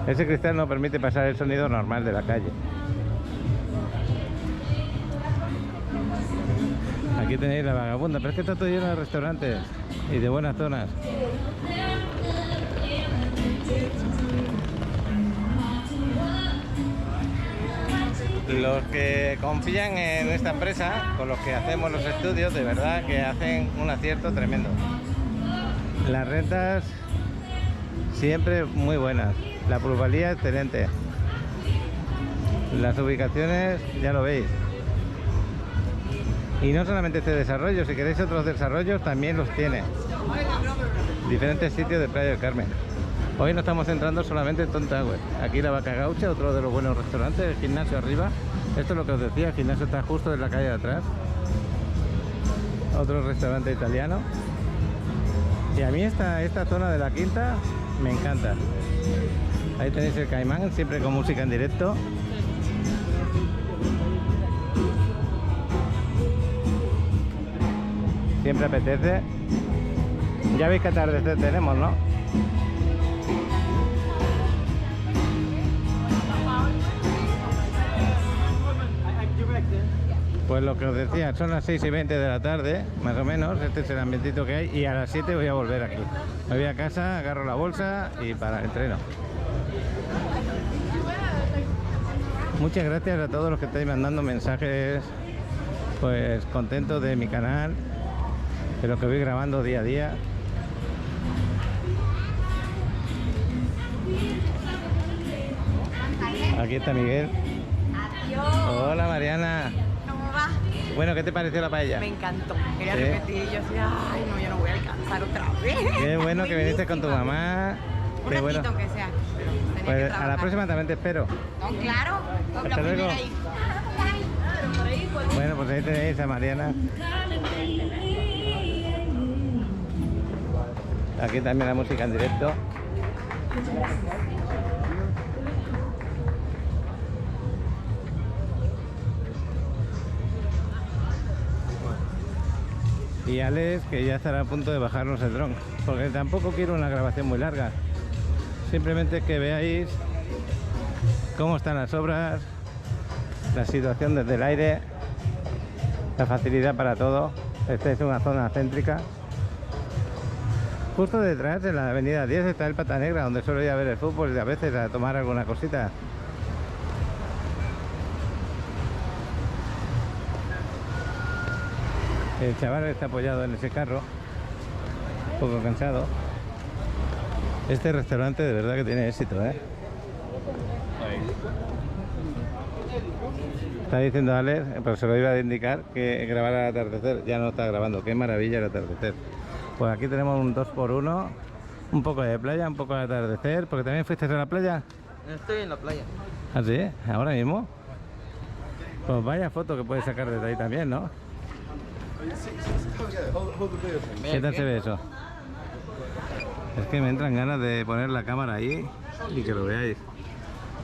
Ese cristal no permite pasar el sonido normal de la calle. Aquí tenéis la Vagabunda, pero es que está todo lleno de restaurantes y de buenas zonas. Los que confían en esta empresa, con los que hacemos los estudios, de verdad que hacen un acierto tremendo. Las rentas siempre muy buenas, la plusvalía excelente. Las ubicaciones ya lo veis. Y no solamente este desarrollo, si queréis otros desarrollos también los tiene. Diferentes sitios de Playa del Carmen. Hoy nos estamos centrando solamente en Tom Tower. Aquí la Vaca Gaucha, otro de los buenos restaurantes, el gimnasio arriba. Esto es lo que os decía, el gimnasio está justo en la calle de atrás. Otro restaurante italiano. Y a mí esta zona de la Quinta me encanta. Ahí tenéis el Caimán, siempre con música en directo. Siempre apetece. Ya veis que atardecer tenemos, ¿no? Pues lo que os decía, son las 6:20 de la tarde, más o menos. Este es el ambientito que hay y a las 7 voy a volver aquí. Me voy a casa, agarro la bolsa y para el entreno. Muchas gracias a todos los que estáis mandando mensajes, pues contentos de mi canal, de lo que voy grabando día a día. Aquí está Miguel. Adiós. Hola Mariana. ¿Cómo va? Bueno, ¿qué te pareció la paella? Me encantó. Quería ¿Sí? repetir. Yo decía, ay, no, yo no voy a alcanzar otra vez. Qué bueno que viniste con tu mamá. Un Qué bueno. ratito que sea. Pero tenía que Pues a trabajar. la próxima también te espero. No, claro. Hasta La luego. primera ahí. Bueno, pues ahí tenéis a Mariana. Aquí también la música en directo. Y Alex, que ya estará a punto de bajarnos el dron, porque tampoco quiero una grabación muy larga. Simplemente que veáis cómo están las obras, la situación desde el aire, la facilidad para todo. Esta es una zona céntrica. Justo detrás, en la avenida 10, está el Pata Negra, donde suelo ir a ver el fútbol y a veces a tomar alguna cosita. El chaval está apoyado en ese carro, un poco cansado. Este restaurante de verdad que tiene éxito, ¿eh? Está diciendo Alex, pero se lo iba a indicar, que grabara el atardecer. Ya no está grabando, qué maravilla el atardecer. Pues aquí tenemos un 2x1, un poco de playa, un poco de atardecer, porque también fuiste a la playa. Estoy en la playa. ¿Ah, sí? ¿Ahora mismo? Pues vaya foto que puedes sacar desde ahí también, ¿no? ¿Qué tal se ve eso? Es que me entran ganas de poner la cámara ahí y que lo veáis.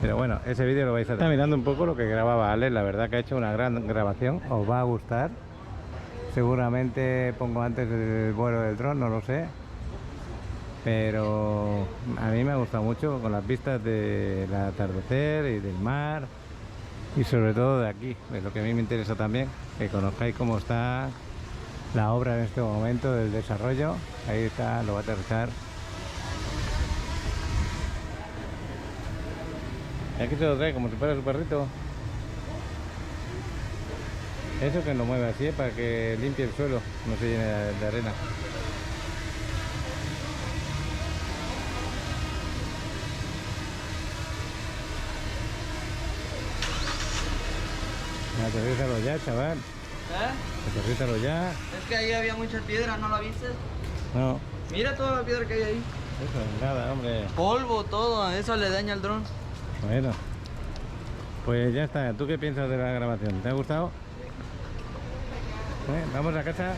Pero bueno, ese vídeo lo vais a estar mirando un poco lo que grababa Alex. La verdad que ha hecho una gran grabación, os va a gustar. Seguramente pongo antes el vuelo del dron, no lo sé. Pero a mí me ha gustado mucho con las vistas del atardecer y del mar. Y sobre todo de aquí, es lo que a mí me interesa también, que conozcáis cómo está la obra en este momento del desarrollo. Ahí está, lo va a aterrizar. Y aquí se lo trae como si fuera su perrito. Eso que lo mueve así para que limpie el suelo, no se llene de arena. Aterrízalo ya, chaval. Aterrízalo ya. Es que ahí había mucha piedra, ¿no la viste? No, Mira toda la piedra que hay ahí. eso es nada, hombre. Polvo, todo, eso le daña al dron. Bueno, pues ya está. ¿Tú qué piensas de la grabación? ¿Te ha gustado? ¿Vamos a casa?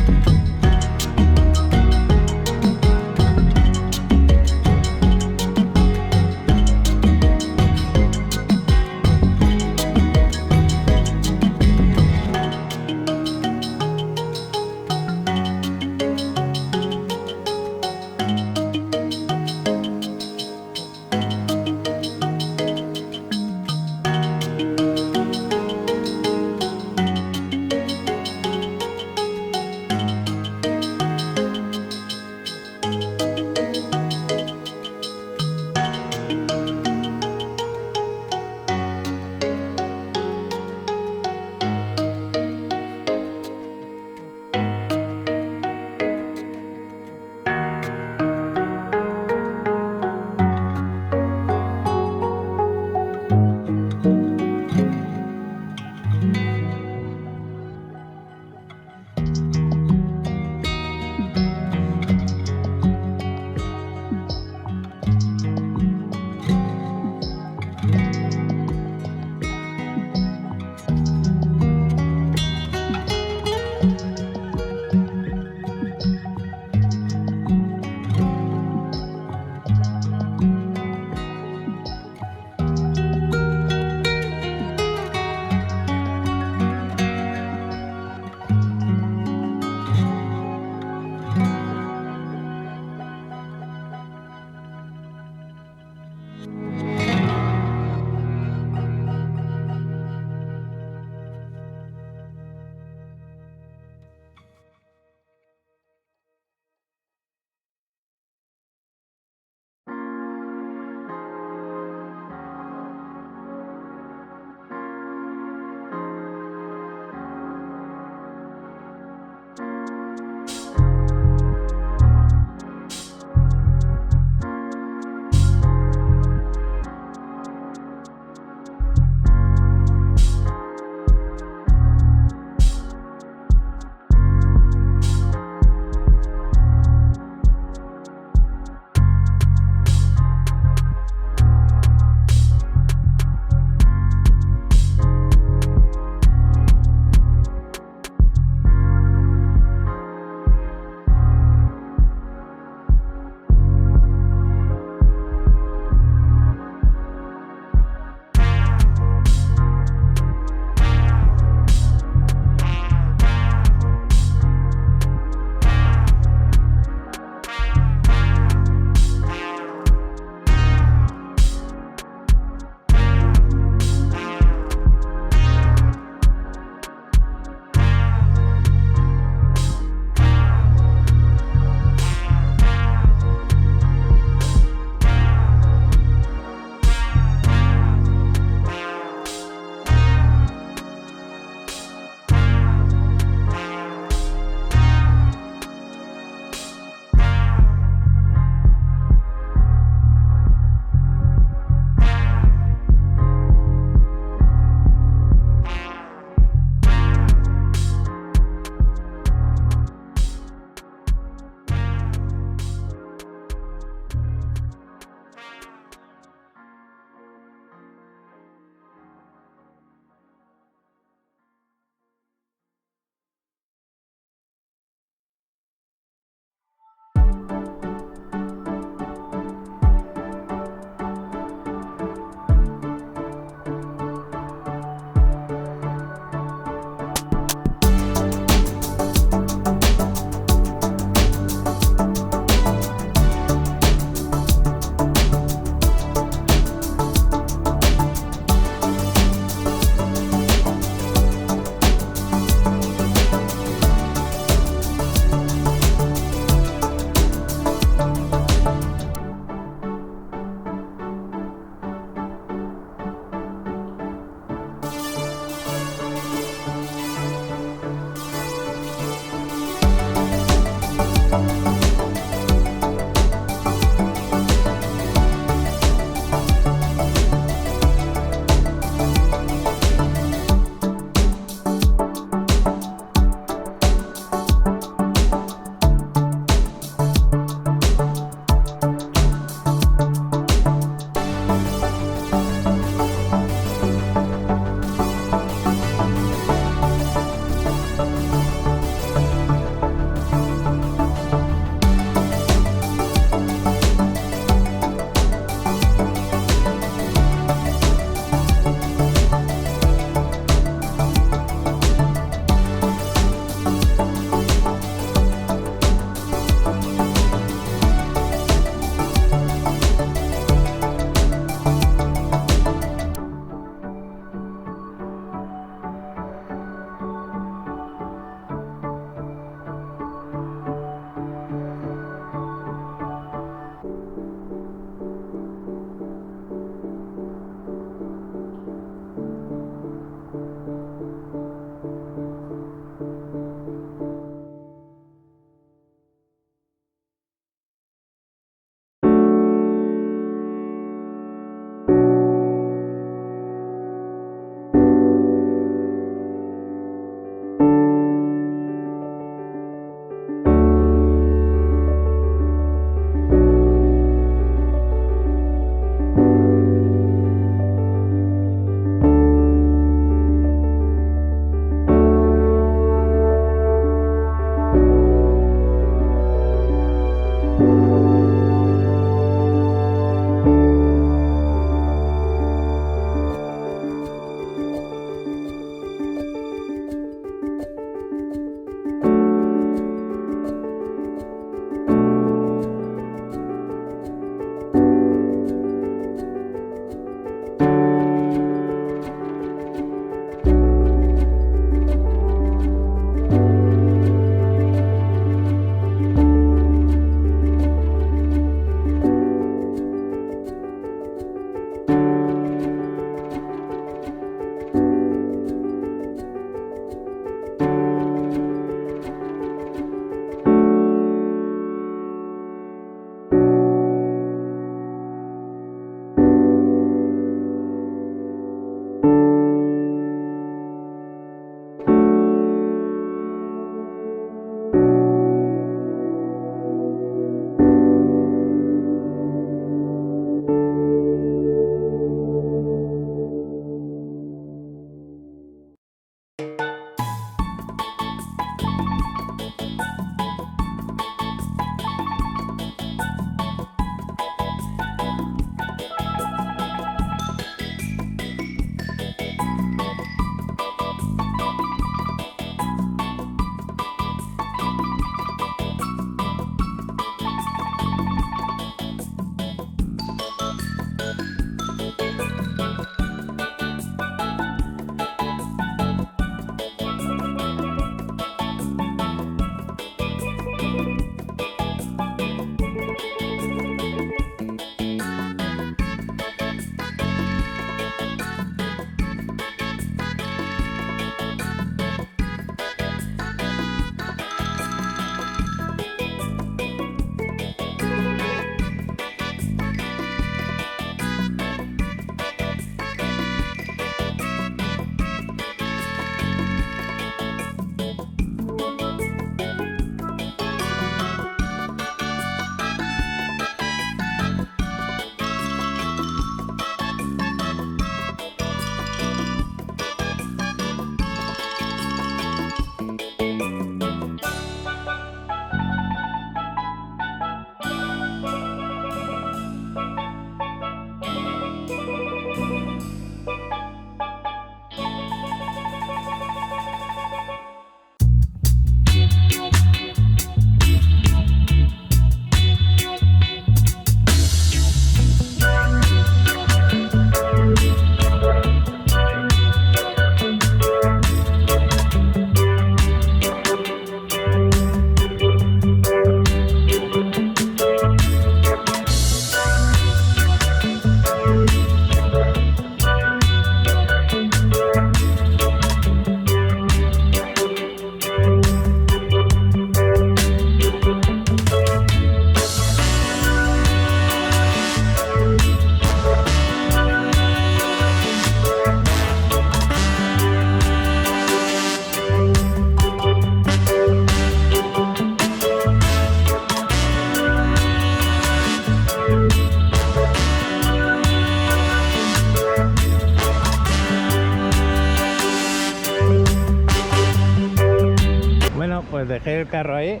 dejé el carro ahí.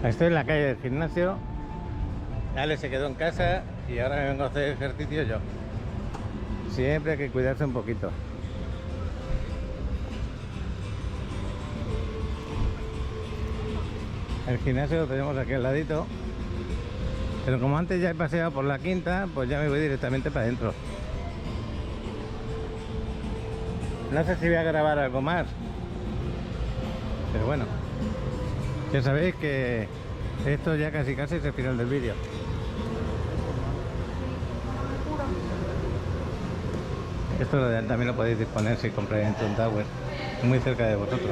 Estoy en la calle del gimnasio. Ale se quedó en casa y ahora me vengo a hacer ejercicio yo. Siempre hay que cuidarse un poquito. El gimnasio lo tenemos aquí al ladito. Pero como antes ya he paseado por la quinta, pues ya me voy directamente para adentro. No sé si voy a grabar algo más. Pero bueno. Ya sabéis que esto ya casi es el final del vídeo. Esto también lo podéis disponer si compráis en Town Tower, muy cerca de vosotros.